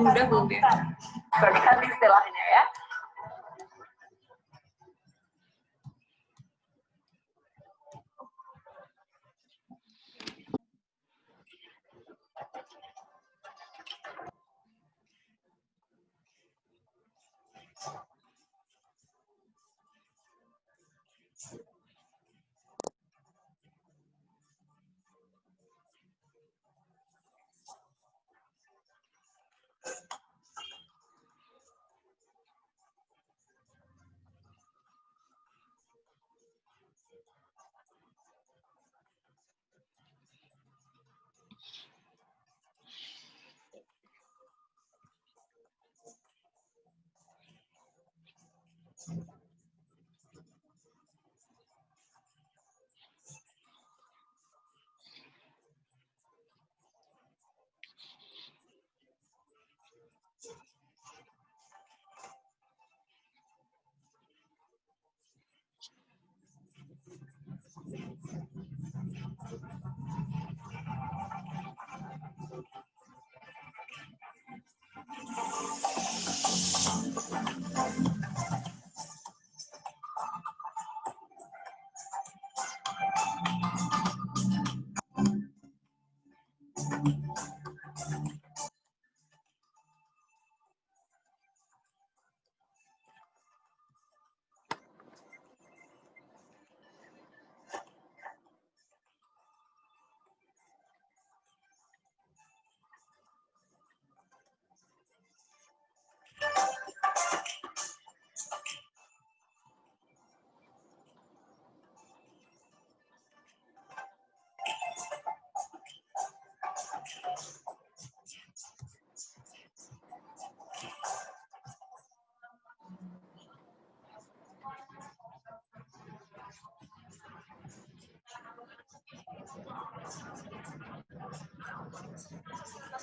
Udah belum ya? Berganti istilahnya ya.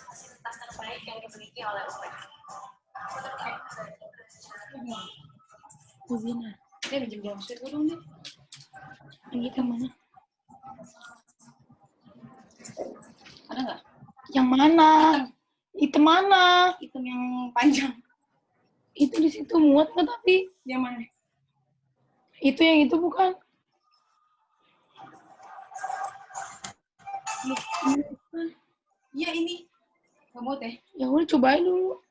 Fasilitas terbaik yang dimiliki oleh UPN. Bina, pinjam browser dong nih. Pergi ke mana? Ada nggak? Yang mana? Item mana? Item yang panjang. Itu di situ muat nggak tapi? Yang mana? Itu yang itu bukan? Iya ini. Nggak muat ya? Ya udah cobain dulu.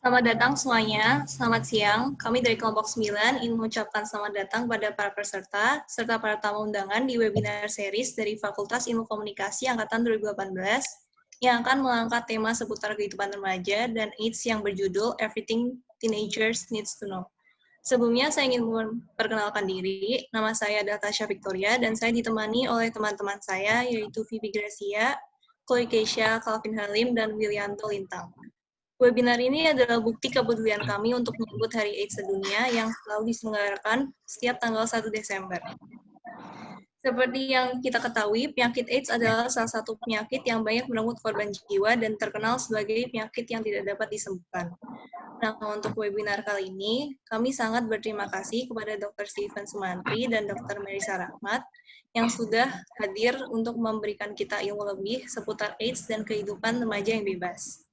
Selamat datang semuanya, selamat siang. Kami dari kelompok 9 ingin mengucapkan selamat datang pada para peserta, serta para tamu undangan di webinar series dari Fakultas Ilmu Komunikasi Angkatan 2018, yang akan mengangkat tema seputar kehidupan remaja dan AIDS yang berjudul Everything Teenagers Needs to Know. Sebelumnya, saya ingin memperkenalkan diri. Nama saya adalah Tasya Victoria, dan saya ditemani oleh teman-teman saya, yaitu Vivi Gracia, Chloe Keisha, Calvin Halim, dan Willianto Lintang. Webinar ini adalah bukti kepedulian kami untuk menyambut Hari AIDS Sedunia yang selalu diselenggarakan setiap tanggal 1 Desember. Seperti yang kita ketahui, penyakit AIDS adalah salah satu penyakit yang banyak merenggut korban jiwa dan terkenal sebagai penyakit yang tidak dapat disembuhkan. Nah, untuk webinar kali ini, kami sangat berterima kasih kepada Dr. Steven Sumantri dan Dr. Melisa Rahmat yang sudah hadir untuk memberikan kita ilmu lebih seputar AIDS dan kehidupan remaja yang bebas.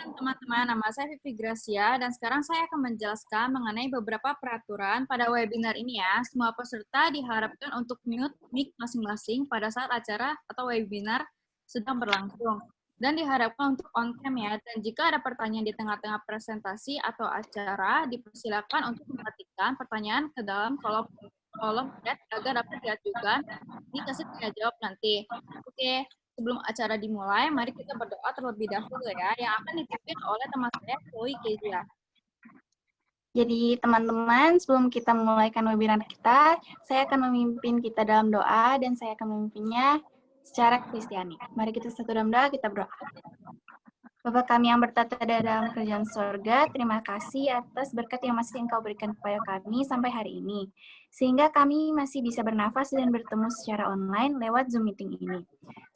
Teman-teman, nama saya Vivi Gracia dan sekarang saya akan menjelaskan mengenai beberapa peraturan pada webinar ini ya. Semua peserta diharapkan untuk mute mic masing-masing pada saat acara atau webinar sedang berlangsung dan diharapkan untuk on cam ya. Dan jika ada pertanyaan di tengah-tengah presentasi atau acara, dipersilakan untuk mengetikkan pertanyaan ke dalam kolom chat agar dapat diajukan di sesi tanya jawab nanti. Oke. Sebelum acara dimulai, mari kita berdoa terlebih dahulu ya, yang akan dipimpin oleh teman saya, Chloe Keisha. Jadi teman-teman, sebelum kita memulaikan webinar kita, saya akan memimpin kita dalam doa dan saya akan memimpinnya secara Kristiani. Mari kita satu dalam doa, kita berdoa. Bapa kami yang bertata dalam kerajaan sorga, terima kasih atas berkat yang masih Engkau berikan kepada kami sampai hari ini. Sehingga kami masih bisa bernafas dan bertemu secara online lewat Zoom meeting ini.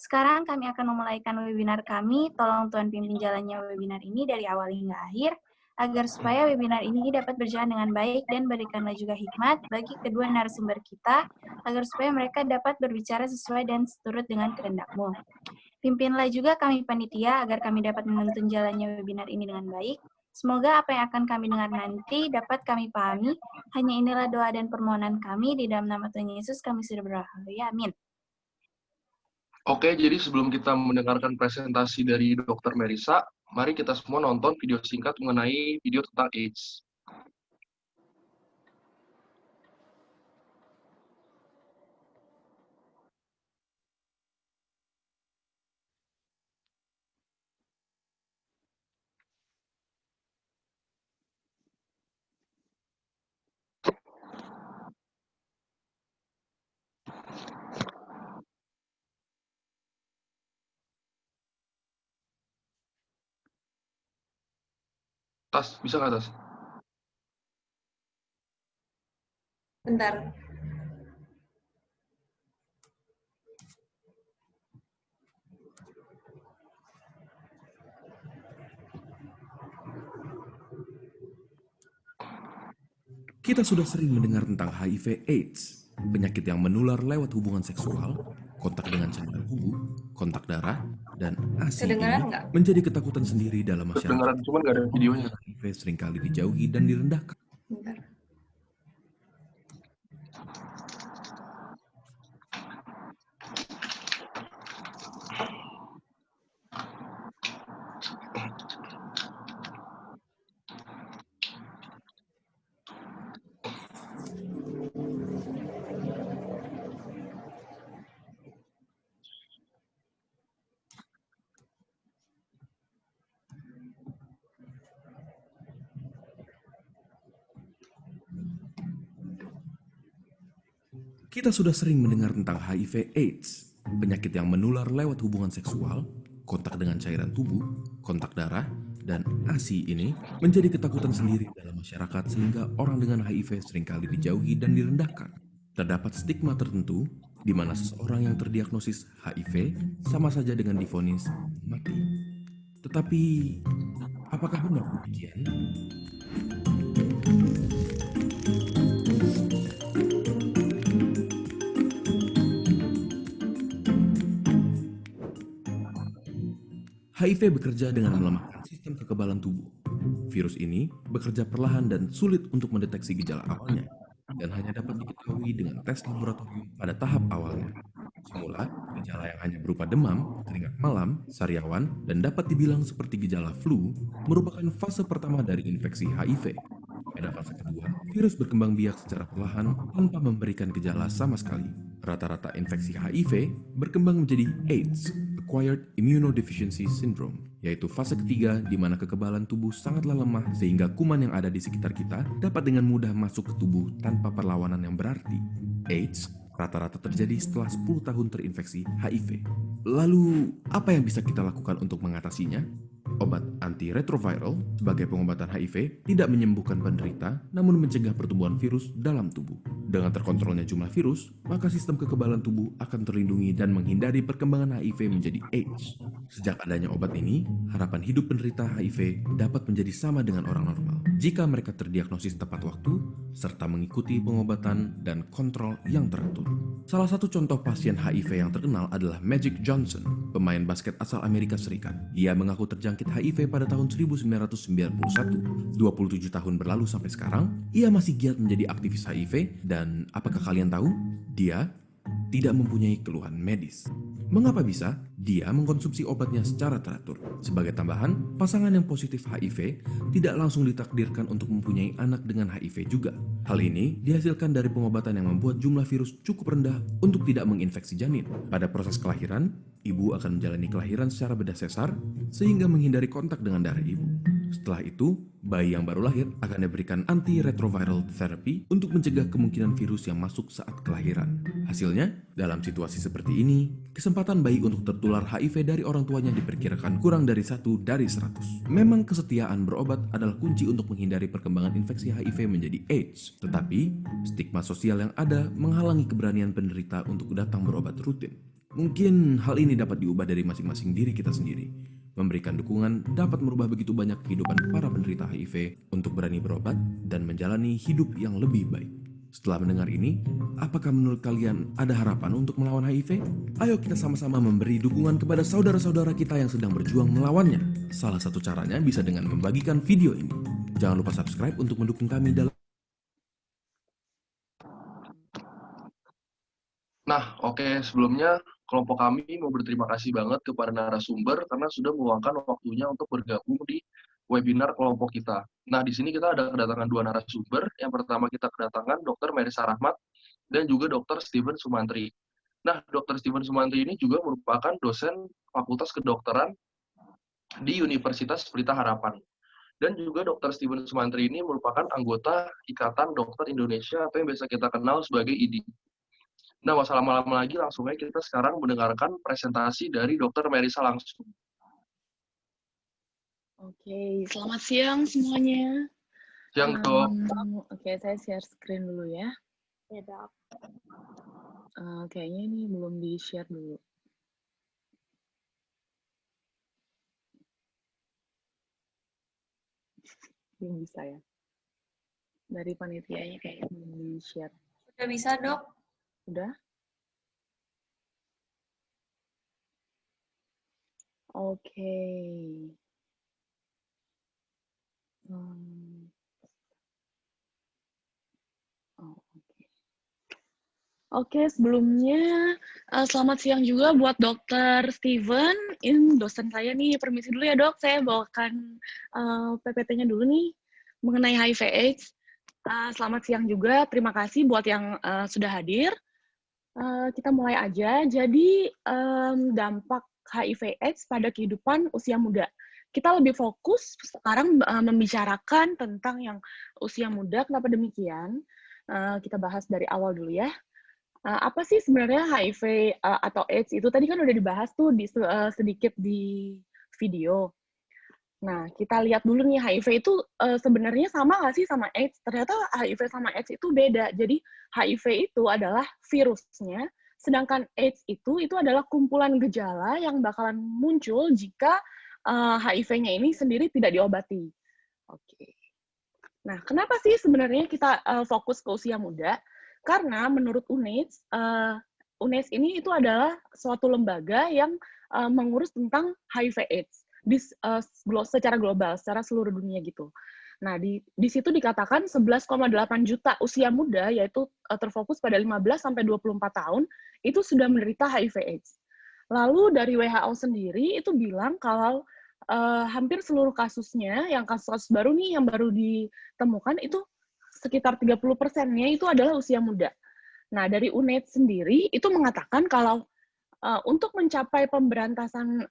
Sekarang kami akan memulaikan webinar kami. Tolong Tuhan pimpin jalannya webinar ini dari awal hingga akhir, agar supaya webinar ini dapat berjalan dengan baik dan berikanlah juga hikmat bagi kedua narasumber kita, agar supaya mereka dapat berbicara sesuai dan seturut dengan kehendak-Mu. Pimpinlah juga kami panitia agar kami dapat menuntun jalannya webinar ini dengan baik. Semoga apa yang akan kami dengar nanti dapat kami pahami. Hanya inilah doa dan permohonan kami. Di dalam nama Tuhan Yesus kami sudah berdoa. Amin. Oke, jadi sebelum kita mendengarkan presentasi dari Dr. Merisa, mari kita semua nonton video singkat mengenai video tentang AIDS. Tas, bisa nggak Tas? Bentar. Kita sudah sering mendengar tentang HIV/AIDS, penyakit yang menular lewat hubungan seksual, kontak dengan cairan tubuh, kontak darah, dan ASI ini Kedengeran nggak? menjadi ketakutan sendiri dalam masyarakat. Kedengaran, cuman nggak ada videonya. HIV seringkali dijauhi dan direndahkan. Bentar. Kita sudah sering mendengar tentang HIV/AIDS, penyakit yang menular lewat hubungan seksual, kontak dengan cairan tubuh, kontak darah, dan ASI ini menjadi ketakutan sendiri dalam masyarakat sehingga orang dengan HIV seringkali dijauhi dan direndahkan. Terdapat stigma tertentu di mana seseorang yang terdiagnosis HIV sama saja dengan divonis mati. Tetapi, apakah benar demikian? HIV bekerja dengan melemahkan sistem kekebalan tubuh. Virus ini bekerja perlahan dan sulit untuk mendeteksi gejala awalnya, dan hanya dapat diketahui dengan tes laboratorium pada tahap awalnya. Semula, gejala yang hanya berupa demam, keringat malam, sariawan, dan dapat dibilang seperti gejala flu, merupakan fase pertama dari infeksi HIV. Pada fase kedua, virus berkembang biak secara perlahan tanpa memberikan gejala sama sekali. Rata-rata infeksi HIV berkembang menjadi AIDS, Acquired Immunodeficiency Syndrome, yaitu fase ketiga di mana kekebalan tubuh sangatlah lemah sehingga kuman yang ada di sekitar kita dapat dengan mudah masuk ke tubuh tanpa perlawanan yang berarti. AIDS rata-rata terjadi setelah 10 tahun terinfeksi HIV. Lalu, apa yang bisa kita lakukan untuk mengatasinya? Obat antiretroviral sebagai pengobatan HIV tidak menyembuhkan penderita, namun mencegah pertumbuhan virus dalam tubuh. Dengan terkontrolnya jumlah virus, maka sistem kekebalan tubuh akan terlindungi dan menghindari perkembangan HIV menjadi AIDS. Sejak adanya obat ini, harapan hidup penderita HIV dapat menjadi sama dengan orang normal jika mereka terdiagnosis tepat waktu, serta mengikuti pengobatan dan kontrol yang teratur. Salah satu contoh pasien HIV yang terkenal adalah Magic Johnson, pemain basket asal Amerika Serikat. Dia mengaku terjangkit HIV pada tahun 1991. 27 tahun berlalu sampai sekarang, ia masih giat menjadi aktivis HIV dan apakah kalian tahu? Dia tidak mempunyai keluhan medis. Mengapa bisa? Dia mengkonsumsi obatnya secara teratur. Sebagai tambahan, pasangan yang positif HIV tidak langsung ditakdirkan untuk mempunyai anak dengan HIV juga. Hal ini dihasilkan dari pengobatan yang membuat jumlah virus cukup rendah untuk tidak menginfeksi janin. Pada proses kelahiran, ibu akan menjalani kelahiran secara bedah sesar sehingga menghindari kontak dengan darah ibu. Setelah itu, bayi yang baru lahir akan diberikan antiretroviral therapy untuk mencegah kemungkinan virus yang masuk saat kelahiran. Hasilnya, dalam situasi seperti ini, kesempatan bayi untuk tertular HIV dari orang tuanya diperkirakan kurang dari 1 dari 100. Memang kesetiaan berobat adalah kunci untuk menghindari perkembangan infeksi HIV menjadi AIDS. Tetapi, stigma sosial yang ada menghalangi keberanian penderita untuk datang berobat rutin. Mungkin hal ini dapat diubah dari masing-masing diri kita sendiri. Memberikan dukungan dapat merubah begitu banyak kehidupan para penderita HIV untuk berani berobat dan menjalani hidup yang lebih baik. Setelah mendengar ini, apakah menurut kalian ada harapan untuk melawan HIV? Ayo kita sama-sama memberi dukungan kepada saudara-saudara kita yang sedang berjuang melawannya. Salah satu caranya bisa dengan membagikan video ini. Jangan lupa subscribe untuk mendukung kami dalam... Nah, oke, sebelumnya kelompok kami mau berterima kasih banget kepada narasumber karena sudah meluangkan waktunya untuk bergabung di webinar kelompok kita. Nah, di sini kita ada kedatangan 2 narasumber. Yang pertama kita kedatangan Dr. Merisa Rahmat dan juga Dr. Steven Sumantri. Nah, Dr. Steven Sumantri ini juga merupakan dosen Fakultas Kedokteran di Universitas Pelita Harapan. Dan juga Dr. Steven Sumantri ini merupakan anggota Ikatan Dokter Indonesia atau yang biasa kita kenal sebagai IDI. Nah, nggak lama-lama lagi, langsung aja kita sekarang mendengarkan presentasi dari Dr. Merisa langsung. Oke, selamat siang semuanya. Siang, Dok. Oke, saya share screen dulu ya. Ya, Dok. Kayaknya ini belum di-share dulu. Belum bisa ya. Dari panitianya kayaknya belum di-share. Udah bisa, Dok? Udah? Oke. Oke, sebelumnya selamat siang juga buat Dr. Steven. Ini dosen saya nih, permisi dulu ya Dok, saya bawakan PPT-nya dulu nih mengenai HIV/AIDS. Selamat siang juga, terima kasih buat yang sudah hadir. Kita mulai aja. Jadi dampak HIV/AIDS pada kehidupan usia muda. Kita lebih fokus sekarang membicarakan tentang yang usia muda. Kenapa demikian? Kita bahas dari awal dulu ya. Apa sih sebenarnya HIV atau AIDS itu? Tadi kan udah dibahas tuh sedikit di video. Nah, kita lihat dulu nih, HIV itu sebenarnya sama nggak sih sama AIDS? Ternyata HIV sama AIDS itu beda. Jadi, HIV itu adalah virusnya, sedangkan AIDS itu adalah kumpulan gejala yang bakalan muncul jika HIV-nya ini sendiri tidak diobati. Oke. Nah, kenapa sih sebenarnya kita fokus ke usia muda? Karena menurut UNAIDS, UNAIDS ini itu adalah suatu lembaga yang mengurus tentang HIV/AIDS. Secara global, secara seluruh dunia gitu. Nah, di situ dikatakan 11,8 juta usia muda, yaitu terfokus pada 15-24 tahun, itu sudah menderita HIV/AIDS. Lalu dari WHO sendiri itu bilang kalau hampir seluruh kasusnya, yang kasus-kasus baru nih, yang baru ditemukan, itu sekitar 30%-nya itu adalah usia muda. Nah, dari UNAIDS sendiri itu mengatakan kalau untuk mencapai pemberantasan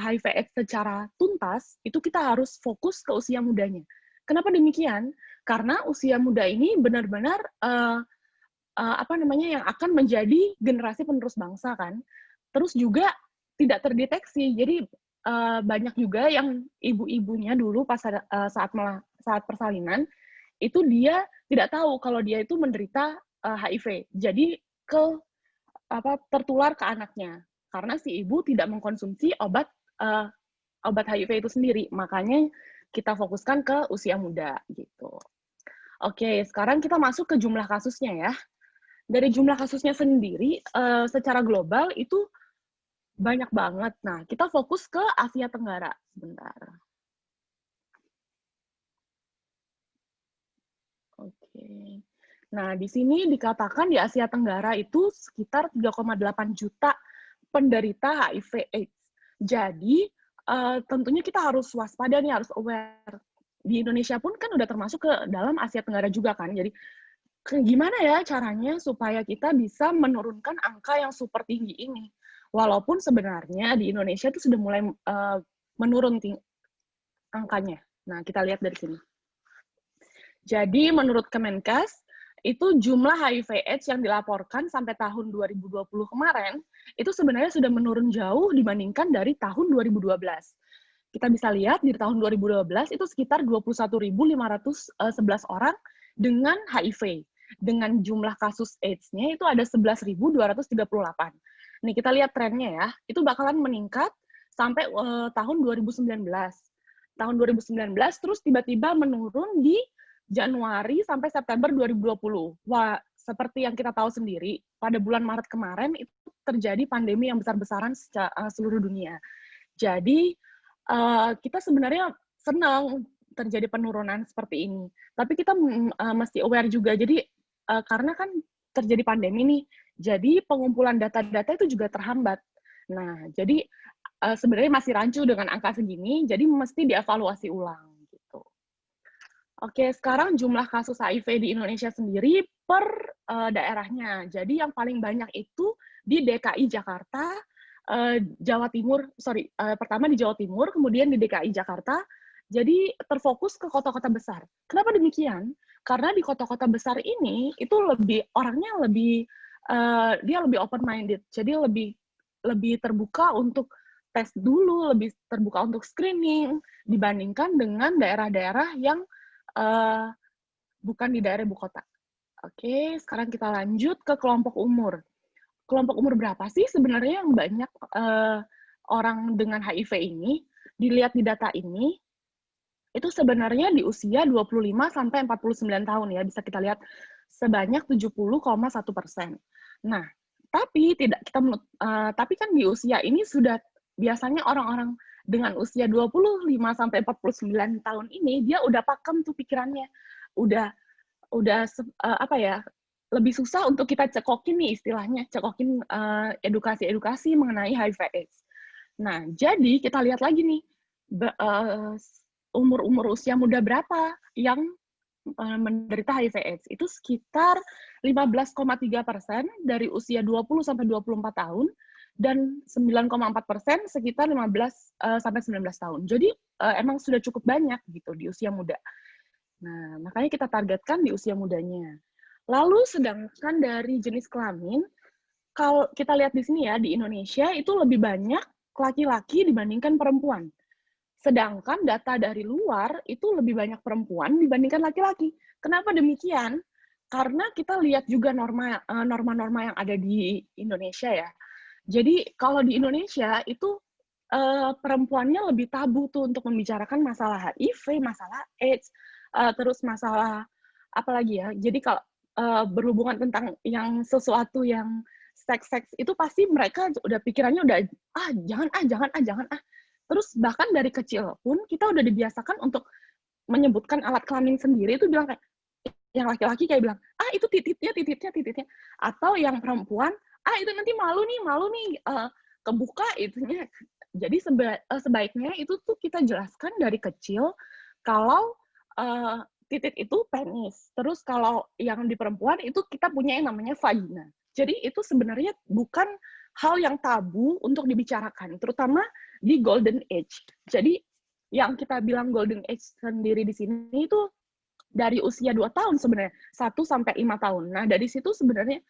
HIV/AIDS secara tuntas, itu kita harus fokus ke usia mudanya. Kenapa demikian? Karena usia muda ini benar-benar yang akan menjadi generasi penerus bangsa kan. Terus juga tidak terdeteksi. Jadi banyak juga yang ibu-ibunya dulu pas saat persalinan itu dia tidak tahu kalau dia itu menderita HIV. Jadi tertular ke anaknya karena si ibu tidak mengkonsumsi obat HIV itu sendiri. Makanya kita fokuskan ke usia muda gitu. Oke, sekarang kita masuk ke jumlah kasusnya ya. Dari jumlah kasusnya sendiri secara global itu banyak banget. Nah, kita fokus ke Asia Tenggara sebentar. Oke. Nah, di sini dikatakan di Asia Tenggara itu sekitar 3,8 juta penderita HIV/AIDS. Jadi, tentunya kita harus waspada nih, harus aware. Di Indonesia pun kan udah termasuk ke dalam Asia Tenggara juga kan. Jadi, gimana ya caranya supaya kita bisa menurunkan angka yang super tinggi ini? Walaupun sebenarnya di Indonesia itu sudah mulai menurun angkanya. Nah, kita lihat dari sini. Jadi, menurut Kemenkes, itu jumlah HIV/AIDS yang dilaporkan sampai tahun 2020 kemarin, itu sebenarnya sudah menurun jauh dibandingkan dari tahun 2012. Kita bisa lihat di tahun 2012 itu sekitar 21.511 orang dengan HIV. Dengan jumlah kasus AIDS-nya itu ada 11.238. Nih, kita lihat trennya ya. Itu bakalan meningkat sampai tahun 2019. Tahun 2019 terus tiba-tiba menurun di Januari sampai September 2020. Wah, seperti yang kita tahu sendiri, pada bulan Maret kemarin itu terjadi pandemi yang besar-besaran seluruh dunia. Jadi, kita sebenarnya senang terjadi penurunan seperti ini. Tapi kita mesti aware juga. Jadi, karena kan terjadi pandemi nih, jadi pengumpulan data-data itu juga terhambat. Nah, jadi sebenarnya masih rancu dengan angka segini, jadi mesti dievaluasi ulang. Oke, sekarang jumlah kasus HIV di Indonesia sendiri per daerahnya. Jadi yang paling banyak itu di DKI Jakarta, Jawa Timur, pertama di Jawa Timur, kemudian di DKI Jakarta. Jadi terfokus ke kota-kota besar. Kenapa demikian? Karena di kota-kota besar ini itu orangnya lebih dia lebih open minded. Jadi lebih terbuka untuk tes dulu, lebih terbuka untuk screening dibandingkan dengan daerah-daerah yang bukan di daerah ibu kota. Oke, sekarang kita lanjut ke kelompok umur. Kelompok umur berapa sih sebenarnya yang banyak orang dengan HIV ini? Dilihat di data ini, itu sebenarnya di usia 25 sampai 49 tahun ya, bisa kita lihat sebanyak 70,1%. Nah, tapi tapi kan di usia ini sudah biasanya orang-orang dengan usia 25 sampai 49 tahun ini dia udah pakem tuh pikirannya. Udah lebih susah untuk kita cekokin nih istilahnya, cekokin edukasi mengenai HIV/AIDS. Nah, jadi kita lihat lagi nih umur usia muda berapa yang menderita HIV/AIDS. Itu sekitar 15,3% dari usia 20 sampai 24 tahun. Dan 9,4% sekitar 15 sampai 19 tahun. Jadi emang sudah cukup banyak gitu di usia muda. Nah, makanya kita targetkan di usia mudanya. Lalu sedangkan dari jenis kelamin, kalau kita lihat di sini ya, di Indonesia itu lebih banyak laki-laki dibandingkan perempuan. Sedangkan data dari luar itu lebih banyak perempuan dibandingkan laki-laki. Kenapa demikian? Karena kita lihat juga norma-norma yang ada di Indonesia ya. Jadi kalau di Indonesia itu perempuannya lebih tabu tuh untuk membicarakan masalah HIV, masalah AIDS, terus masalah apa lagi ya. Jadi kalau berhubungan tentang yang sesuatu yang seks itu pasti mereka udah pikirannya udah jangan. Terus bahkan dari kecil pun kita udah dibiasakan untuk menyebutkan alat kelamin sendiri itu bilang kayak yang laki-laki kayak bilang itu tititnya, atau yang perempuan itu nanti malu nih kebuka itunya. Jadi sebaiknya itu tuh kita jelaskan dari kecil kalau titik itu penis. Terus kalau yang di perempuan itu kita punya yang namanya vagina. Jadi itu sebenarnya bukan hal yang tabu untuk dibicarakan, terutama di golden age. Jadi yang kita bilang golden age sendiri di sini itu dari usia 2 tahun sebenarnya, 1 sampai 5 tahun. Nah, dari situ sebenarnya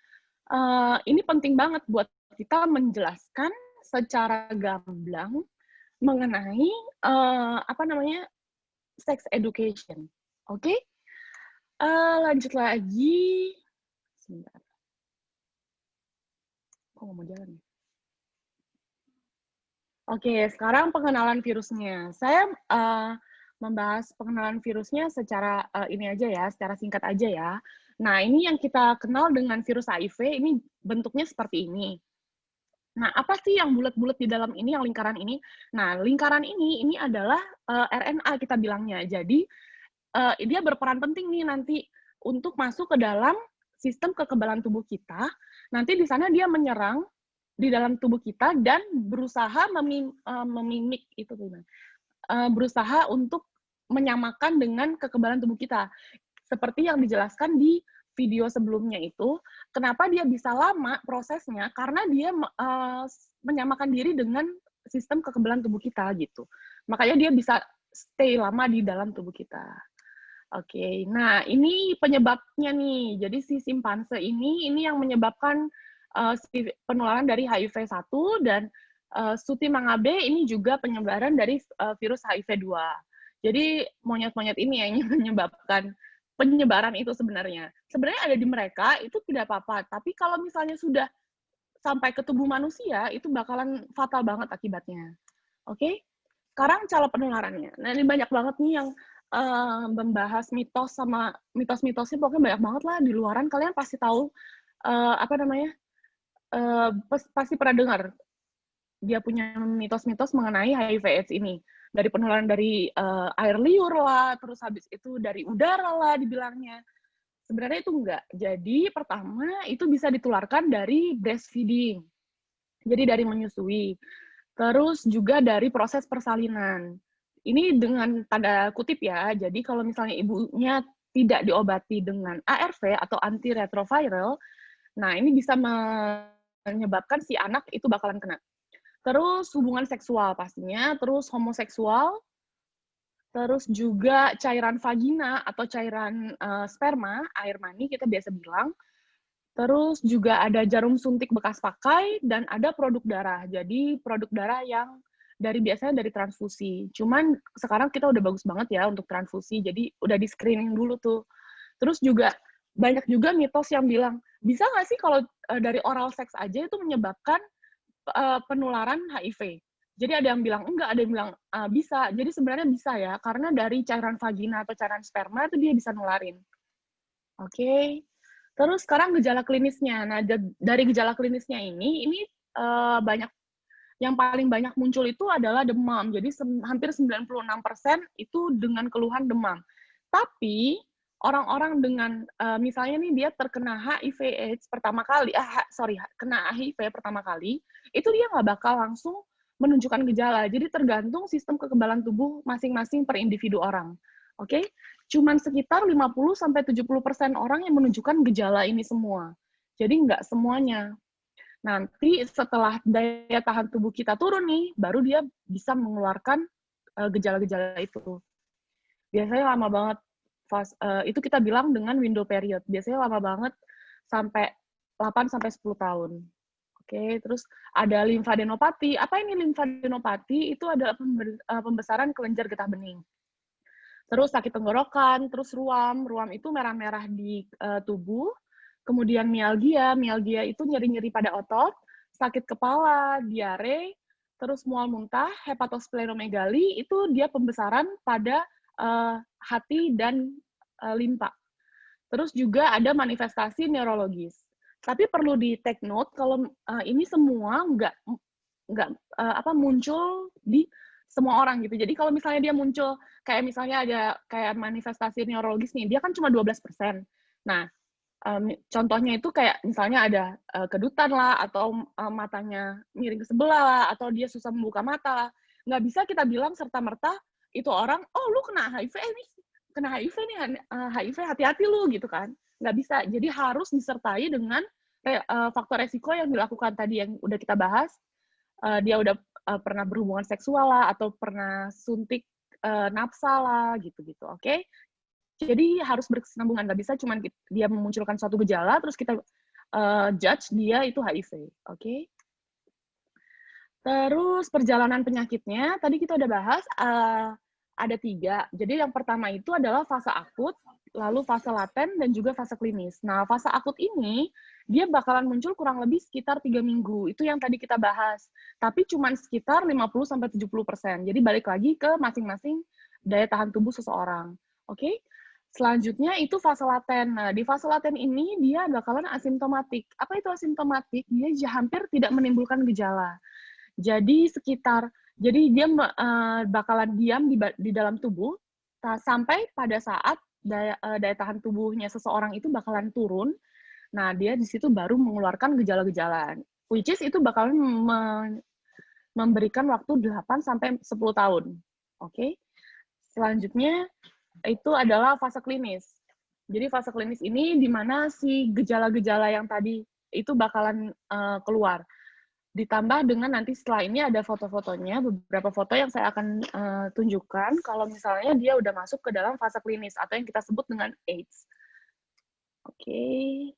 ini penting banget buat kita menjelaskan secara gamblang mengenai sex education. Oke? Lanjut lagi. Sebentar. Kok nggak mau jalan? Oke, sekarang pengenalan virusnya. Saya membahas pengenalan virusnya secara ini aja ya, secara singkat aja ya. Nah, ini yang kita kenal dengan virus HIV, ini bentuknya seperti ini. Nah, apa sih yang bulat-bulat di dalam ini, yang lingkaran ini? Nah, lingkaran ini adalah RNA kita bilangnya. Jadi, dia berperan penting nih nanti untuk masuk ke dalam sistem kekebalan tubuh kita. Nanti di sana dia menyerang di dalam tubuh kita dan berusaha memimik itu berusaha untuk menyamakan dengan kekebalan tubuh kita. Seperti yang dijelaskan di video sebelumnya itu, kenapa dia bisa lama prosesnya, karena dia menyamakan diri dengan sistem kekebalan tubuh kita gitu. Makanya dia bisa stay lama di dalam tubuh kita. Oke, nah ini penyebabnya nih. Jadi si simpanse ini yang menyebabkan si penularan dari HIV-1 dan Suti Mangabe ini juga penyebaran dari virus HIV-2. Jadi monyet-monyet ini yang menyebabkan penyebaran itu sebenarnya. Sebenarnya ada di mereka itu tidak apa-apa, tapi kalau misalnya sudah sampai ke tubuh manusia itu bakalan fatal banget akibatnya. Oke? Sekarang cara penularannya. Nah, ini banyak banget nih yang membahas mitos sama mitos-mitosnya, pokoknya banyak banget lah di luaran. Kalian pasti tahu pasti pernah dengar dia punya mitos-mitos mengenai HIV/AIDS ini. Dari penularan dari air liur lah, terus habis itu dari udara lah dibilangnya. Sebenarnya itu enggak. Jadi pertama itu bisa ditularkan dari breastfeeding. Jadi dari menyusui. Terus juga dari proses persalinan. Ini dengan tanda kutip ya, jadi kalau misalnya ibunya tidak diobati dengan ARV atau antiretroviral, nah ini bisa menyebabkan si anak itu bakalan kena. Terus hubungan seksual pastinya, terus homoseksual, terus juga cairan vagina atau cairan sperma, air mani kita biasa bilang, terus juga ada jarum suntik bekas pakai, dan ada produk darah. Jadi produk darah yang biasanya dari transfusi. Cuman sekarang kita udah bagus banget ya untuk transfusi, jadi udah di screening dulu tuh. Terus juga banyak juga mitos yang bilang, bisa nggak sih kalau dari oral seks aja itu menyebabkan penularan HIV? Jadi ada yang bilang enggak, ada yang bilang bisa. Jadi sebenarnya bisa ya, karena dari cairan vagina atau cairan sperma itu dia bisa nularin. Oke. Terus sekarang gejala klinisnya. Nah, dari gejala klinisnya ini banyak, yang paling banyak muncul itu adalah demam. Jadi hampir 96% itu dengan keluhan demam. Tapi orang-orang dengan misalnya nih dia terkena HIV/AIDS pertama kali, kena HIV pertama kali, itu dia nggak bakal langsung menunjukkan gejala. Jadi tergantung sistem kekebalan tubuh masing-masing per individu orang. Oke? Cuman sekitar 50-70% orang yang menunjukkan gejala ini semua. Jadi nggak semuanya. Nanti setelah daya tahan tubuh kita turun nih, baru dia bisa mengeluarkan gejala-gejala itu. Biasanya lama banget, itu kita bilang dengan window period. Biasanya lama banget, sampai 8-10 tahun. Oke, terus ada limfadenopati. Apa ini limfadenopati? Itu adalah pembesaran kelenjar getah bening. Terus sakit tenggorokan, terus ruam itu merah-merah di tubuh. Kemudian mialgia itu nyeri-nyeri pada otot, sakit kepala, diare, terus mual muntah, hepatosplenomegali, itu dia pembesaran pada hati dan limpa. Terus juga ada manifestasi neurologis. Tapi perlu di take note kalau ini semua nggak muncul di semua orang gitu. Jadi kalau misalnya dia muncul kayak misalnya ada kayak manifestasi neurologis nih, dia kan cuma 12%. Nah, contohnya itu kayak misalnya ada kedutan lah, atau matanya miring ke sebelah lah, atau dia susah membuka mata lah. Nggak bisa kita bilang serta-merta itu orang, oh lu kena HIV nih, HIV hati-hati lu gitu kan. Nggak bisa. Jadi harus disertai dengan faktor resiko yang dilakukan tadi yang udah kita bahas. Dia udah pernah berhubungan seksual lah, atau pernah suntik nafsa lah, gitu-gitu. Oke? Jadi harus berkesinambungan, nggak bisa cuma dia memunculkan suatu gejala, terus kita judge dia itu HIV. Oke? Terus perjalanan penyakitnya, tadi kita udah bahas, ada 3. Jadi yang pertama itu adalah fase akut, lalu fase laten, dan juga fase klinis. Nah, fase akut ini, dia bakalan muncul kurang lebih sekitar 3 minggu. Itu yang tadi kita bahas. Tapi cuma sekitar 50-70%. Jadi balik lagi ke masing-masing daya tahan tubuh seseorang. Oke? Selanjutnya itu fase laten. Nah, di fase laten ini dia bakalan asimptomatik. Apa itu asimptomatik? Dia hampir tidak menimbulkan gejala. Jadi dia bakalan diam di dalam tubuh sampai pada saat daya tahan tubuhnya seseorang itu bakalan turun. Nah, dia di situ baru mengeluarkan gejala-gejala. Which is itu bakalan memberikan waktu 8-10 tahun. Oke? Selanjutnya itu adalah fase klinis. Jadi fase klinis ini di mana si gejala-gejala yang tadi itu bakalan keluar. Ditambah dengan nanti setelah ini ada foto-fotonya, beberapa foto yang saya akan tunjukkan kalau misalnya dia udah masuk ke dalam fase klinis atau yang kita sebut dengan AIDS. Oke.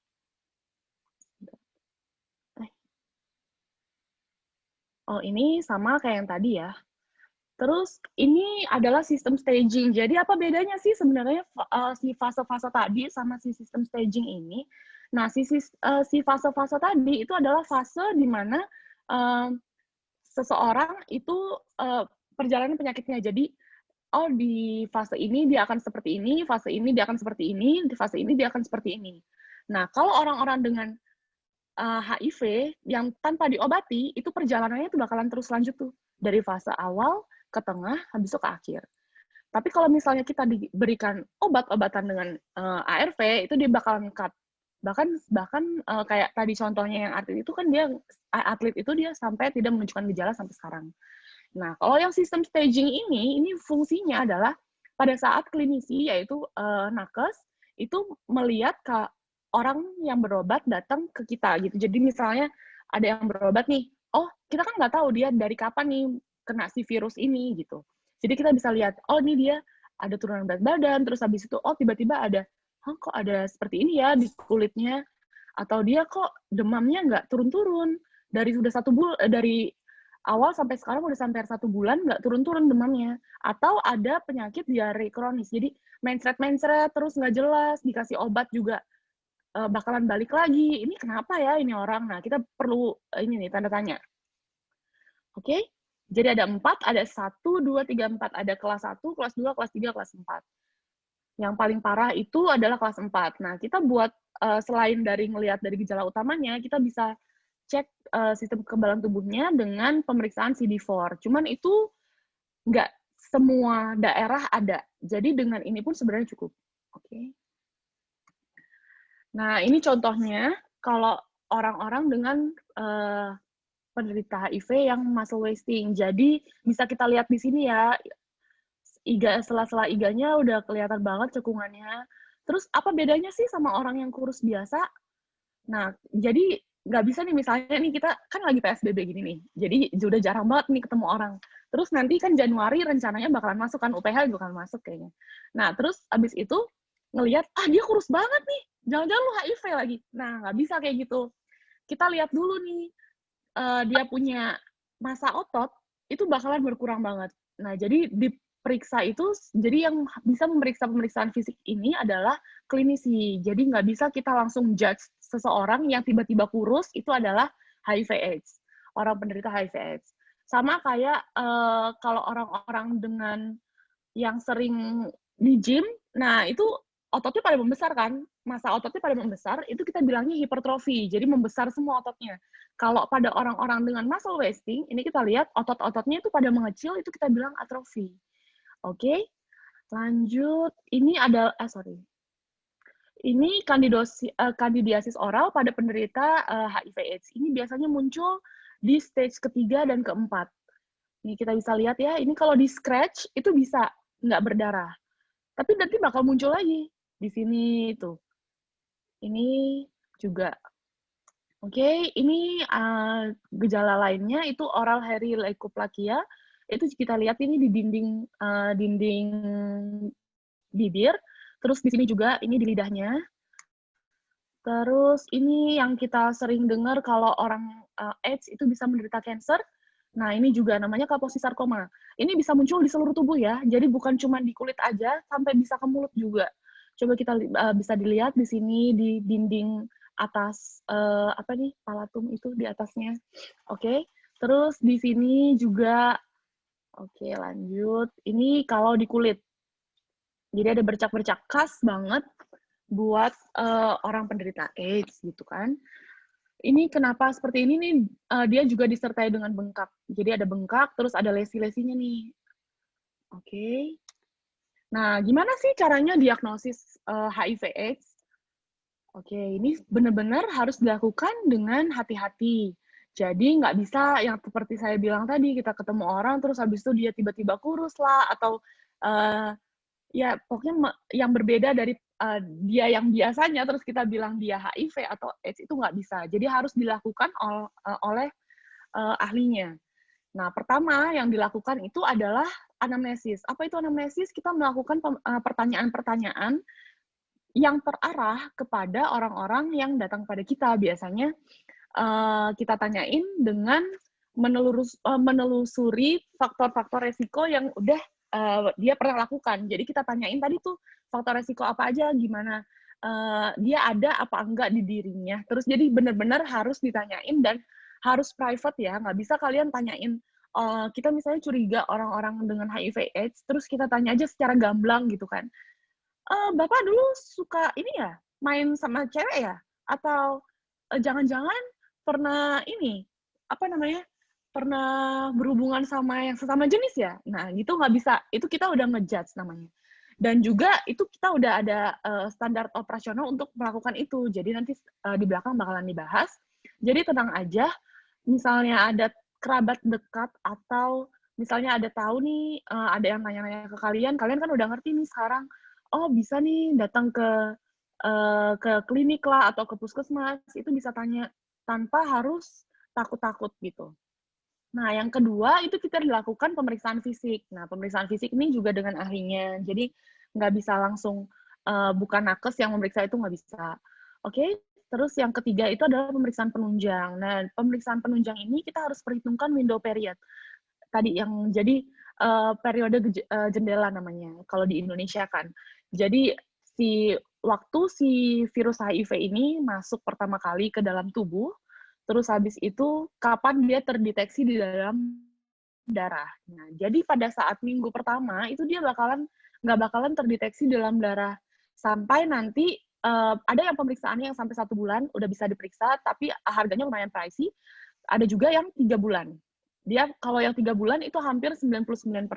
Oh, ini sama kayak yang tadi ya. Terus ini adalah sistem staging. Jadi apa bedanya sih sebenarnya si fase-fase tadi sama si sistem staging ini? Nah, si fase-fase tadi itu adalah fase di mana seseorang itu perjalanan penyakitnya. Jadi, oh di fase ini dia akan seperti ini, fase ini dia akan seperti ini, di fase ini dia akan seperti ini. Nah, kalau orang-orang dengan HIV yang tanpa diobati, itu perjalanannya itu bakalan terus lanjut tuh. Dari fase awal ke tengah, habis itu ke akhir. Tapi kalau misalnya kita diberikan obat-obatan dengan ARV, itu dia bakalan cut. Bahkan kayak tadi contohnya yang atlet itu kan dia sampai tidak menunjukkan gejala sampai sekarang. Nah, kalau yang sistem staging ini fungsinya adalah pada saat klinisi, yaitu nakes, itu melihat ke orang yang berobat datang ke kita gitu. Jadi misalnya ada yang berobat nih, oh kita kan nggak tahu dia dari kapan nih kena si virus ini gitu. Jadi kita bisa lihat, oh ini dia ada turunan berat badan, terus habis itu oh tiba-tiba ada, kok ada seperti ini ya di kulitnya, atau dia kok demamnya nggak turun-turun dari dari awal sampai sekarang udah sampai 1 bulan nggak turun-turun demamnya, atau ada penyakit diare kronis, jadi mencret terus nggak jelas, dikasih obat juga bakalan balik lagi, ini kenapa ya ini orang? Nah kita perlu ini nih tanda tanya. Oke? Jadi ada 4, ada 1, 2, 3, 4. Ada kelas 1, kelas 2, kelas 3, kelas 4. Yang paling parah itu adalah kelas 4. Nah, kita buat, selain dari ngelihat dari gejala utamanya, kita bisa cek sistem kekebalan tubuhnya dengan pemeriksaan CD4. Cuman itu nggak semua daerah ada. Jadi dengan ini pun sebenarnya cukup. Oke. Nah, ini contohnya kalau orang-orang dengan penderita HIV yang muscle wasting. Jadi bisa kita lihat di sini ya, sela-sela iganya udah kelihatan banget cekungannya. Terus apa bedanya sih sama orang yang kurus biasa? Nah, jadi nggak bisa nih misalnya nih kita kan lagi PSBB gini nih, jadi udah jarang banget nih ketemu orang. Terus nanti kan Januari rencananya bakalan masuk kan, UPH juga bakalan masuk kayaknya. Nah, terus abis itu ngelihat, dia kurus banget nih, jangan-jangan lu HIV lagi. Nah, nggak bisa kayak gitu. Kita lihat dulu nih, dia punya massa otot itu bakalan berkurang banget. Nah, jadi diperiksa itu, jadi yang bisa memeriksa pemeriksaan fisik ini adalah klinisi. Jadi nggak bisa kita langsung judge seseorang yang tiba-tiba kurus itu adalah HIV/AIDS, orang penderita HIV/AIDS. Sama kayak kalau orang-orang dengan yang sering di gym, nah itu ototnya pada membesar kan, massa ototnya pada membesar, itu kita bilangnya hipertrofi, jadi membesar semua ototnya. Kalau pada orang-orang dengan muscle wasting, ini kita lihat otot-ototnya itu pada mengecil, itu kita bilang atrofi. Oke, lanjut. Ini ada, ini kandidiasis oral pada penderita HIV/AIDS. Ini biasanya muncul di stage ketiga dan keempat. Ini kita bisa lihat ya, ini kalau di scratch itu bisa nggak berdarah. Tapi nanti bakal muncul lagi di sini tuh. Ini juga. Oke, ini gejala lainnya itu oral hairy leukoplakia. Itu kita lihat ini di dinding bibir. Terus di sini juga ini di lidahnya. Terus ini yang kita sering dengar kalau orang AIDS itu bisa menderita kanker. Nah, ini juga namanya Kaposi sarkoma. Ini bisa muncul di seluruh tubuh ya. Jadi bukan cuma di kulit aja, sampai bisa ke mulut juga. Coba kita bisa dilihat di sini di dinding atas palatum itu di atasnya. Oke. Terus di sini juga oke, lanjut. Ini kalau di kulit. Jadi ada bercak-bercak khas banget buat orang penderita AIDS gitu kan. Ini kenapa seperti ini nih, dia juga disertai dengan bengkak. Jadi ada bengkak, terus ada lesi-lesinya nih. Oke. Nah, gimana sih caranya diagnosis HIV/AIDS? Oke, ini benar-benar harus dilakukan dengan hati-hati. Jadi nggak bisa yang seperti saya bilang tadi, kita ketemu orang, terus habis itu dia tiba-tiba kurus lah, atau ya pokoknya yang berbeda dari dia yang biasanya, terus kita bilang dia HIV atau AIDS, itu nggak bisa. Jadi harus dilakukan oleh ahlinya. Nah, pertama yang dilakukan itu adalah anamnesis. Apa itu anamnesis? Kita melakukan pertanyaan-pertanyaan yang terarah kepada orang-orang yang datang pada kita. Biasanya kita tanyain dengan menelusuri faktor-faktor resiko yang udah dia pernah lakukan. Jadi kita tanyain tadi tuh faktor resiko apa aja, gimana dia ada apa enggak di dirinya. Terus jadi benar-benar harus ditanyain dan harus private ya, nggak bisa kalian tanyain. Kita misalnya curiga orang-orang dengan HIV/AIDS, terus kita tanya aja secara gamblang gitu kan. Bapak dulu suka ini ya, main sama cewek ya? Atau jangan-jangan pernah ini, apa namanya, pernah berhubungan sama yang sesama jenis ya? Nah, gitu nggak bisa. Itu kita udah ngejudge namanya. Dan juga itu kita udah ada standar operasional untuk melakukan itu. Jadi nanti di belakang bakalan dibahas. Jadi tenang aja, misalnya ada kerabat dekat atau misalnya ada tahu nih, ada yang nanya-nanya ke kalian kan udah ngerti nih sekarang, oh bisa nih datang ke klinik lah atau ke puskesmas, itu bisa tanya tanpa harus takut-takut gitu. Nah, yang kedua itu kita dilakukan pemeriksaan fisik. Nah, pemeriksaan fisik ini juga dengan ahlinya. Jadi nggak bisa langsung bukan nakes yang memeriksa, itu nggak bisa. Oke, terus yang ketiga itu adalah pemeriksaan penunjang. Nah, pemeriksaan penunjang ini kita harus perhitungkan window period. Tadi yang jadi periode jendela namanya, kalau di Indonesia kan. Jadi waktu si virus HIV ini masuk pertama kali ke dalam tubuh, terus habis itu kapan dia terdeteksi di dalam darah. Nah, jadi pada saat minggu pertama itu dia nggak bakalan terdeteksi di dalam darah sampai nanti ada yang pemeriksaannya yang sampai 1 bulan udah bisa diperiksa, tapi harganya lumayan pricey. Ada juga yang 3 bulan. Dia kalau yang 3 bulan itu hampir 99%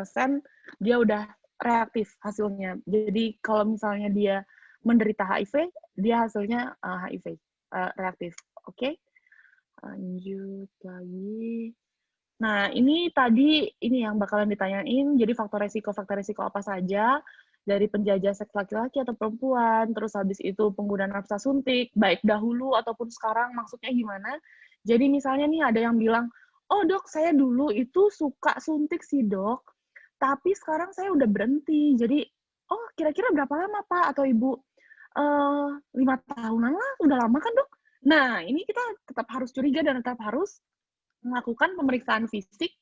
dia udah reaktif hasilnya. Jadi kalau misalnya dia menderita HIV, dia hasilnya HIV reaktif. Oke? Lanjut lagi. Nah, ini tadi ini yang bakalan ditanyain. Jadi faktor resiko apa saja dari penjajah seks laki-laki atau perempuan, terus habis itu penggunaan nafsa suntik, baik dahulu ataupun sekarang, maksudnya gimana? Jadi misalnya nih ada yang bilang, oh dok, saya dulu itu suka suntik sih dok, tapi sekarang saya udah berhenti. Jadi, oh kira-kira berapa lama Pak atau Ibu? 5 tahunan lah, udah lama kan dok? Nah, ini kita tetap harus curiga dan tetap harus melakukan pemeriksaan fisik,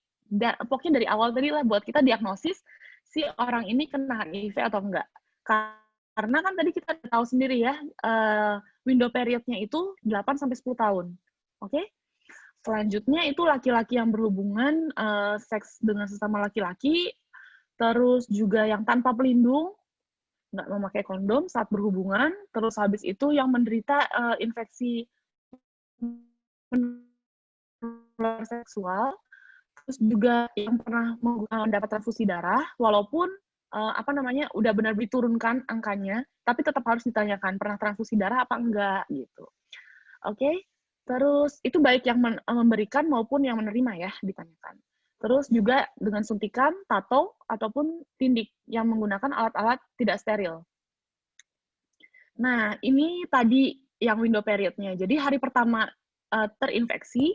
pokoknya dari awal tadi lah buat kita diagnosis si orang ini kena HIV atau enggak. Karena kan tadi kita tahu sendiri ya, window period-nya itu 8-10 tahun. Oke? Selanjutnya itu laki-laki yang berhubungan seks dengan sesama laki-laki, terus juga yang tanpa pelindung, nggak memakai kondom saat berhubungan, terus habis itu yang menderita infeksi menular seksual, terus juga yang pernah mendapat transfusi darah, walaupun udah benar diturunkan angkanya, tapi tetap harus ditanyakan pernah transfusi darah apa enggak gitu. Oke? Terus itu baik yang memberikan maupun yang menerima ya ditanyakan. Terus juga dengan suntikan, tato, ataupun tindik yang menggunakan alat-alat tidak steril. Nah, ini tadi yang window period-nya. Jadi hari pertama terinfeksi,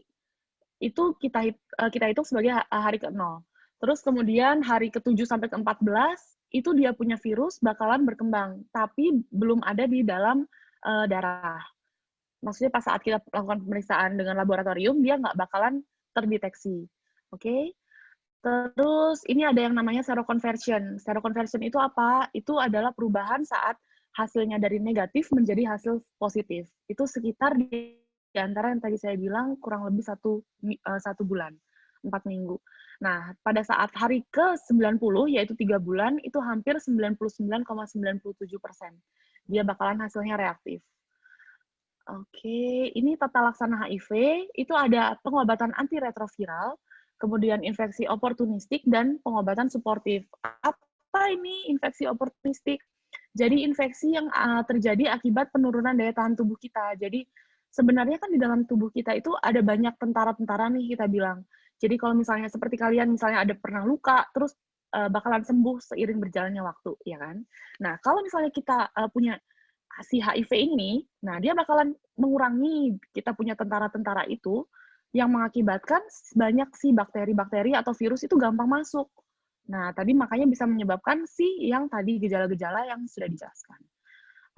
itu kita hitung sebagai hari ke-0. Terus kemudian hari ke-7 sampai ke-14, itu dia punya virus bakalan berkembang, tapi belum ada di dalam darah. Maksudnya pas saat kita lakukan pemeriksaan dengan laboratorium, dia nggak bakalan terdeteksi. Oke? Terus ini ada yang namanya seroconversion. Seroconversion itu apa? Itu adalah perubahan saat hasilnya dari negatif menjadi hasil positif. Itu sekitar di antara yang tadi saya bilang kurang lebih 1 bulan, 4 minggu. Nah, pada saat hari ke-90, yaitu 3 bulan, itu hampir 99,97%. Dia bakalan hasilnya reaktif. Oke, ini tata laksana HIV, itu ada pengobatan antiretroviral, kemudian infeksi oportunistik, dan pengobatan suportif. Apa ini infeksi oportunistik? Jadi infeksi yang terjadi akibat penurunan daya tahan tubuh kita. Jadi sebenarnya kan di dalam tubuh kita itu ada banyak tentara-tentara nih kita bilang. Jadi kalau misalnya seperti kalian misalnya ada pernah luka, terus bakalan sembuh seiring berjalannya waktu, ya kan? Nah, kalau misalnya kita punya si HIV ini, nah dia bakalan mengurangi kita punya tentara-tentara itu yang mengakibatkan banyak si bakteri-bakteri atau virus itu gampang masuk. Nah, tadi makanya bisa menyebabkan si yang tadi gejala-gejala yang sudah dijelaskan.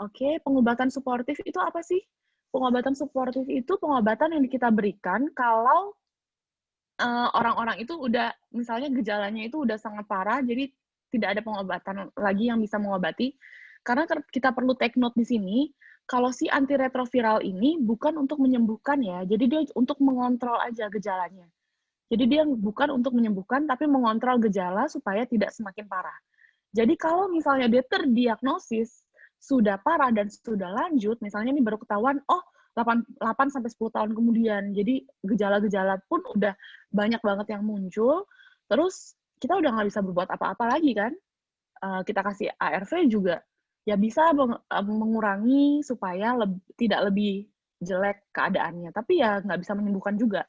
Oke, pengobatan suportif itu apa sih? Pengobatan suportif itu pengobatan yang kita berikan kalau orang-orang itu udah, misalnya gejalanya itu udah sangat parah, jadi tidak ada pengobatan lagi yang bisa mengobati. Karena kita perlu take note di sini, kalau si antiretroviral ini bukan untuk menyembuhkan ya, jadi dia untuk mengontrol aja gejalanya. Jadi dia bukan untuk menyembuhkan, tapi mengontrol gejala supaya tidak semakin parah. Jadi kalau misalnya dia terdiagnosis sudah parah dan sudah lanjut, misalnya ini baru ketahuan, oh 8-10 tahun kemudian, jadi gejala-gejala pun udah banyak banget yang muncul, terus kita udah nggak bisa berbuat apa-apa lagi kan, kita kasih ARV juga, ya bisa mengurangi supaya tidak lebih jelek keadaannya, tapi ya nggak bisa menyembuhkan juga.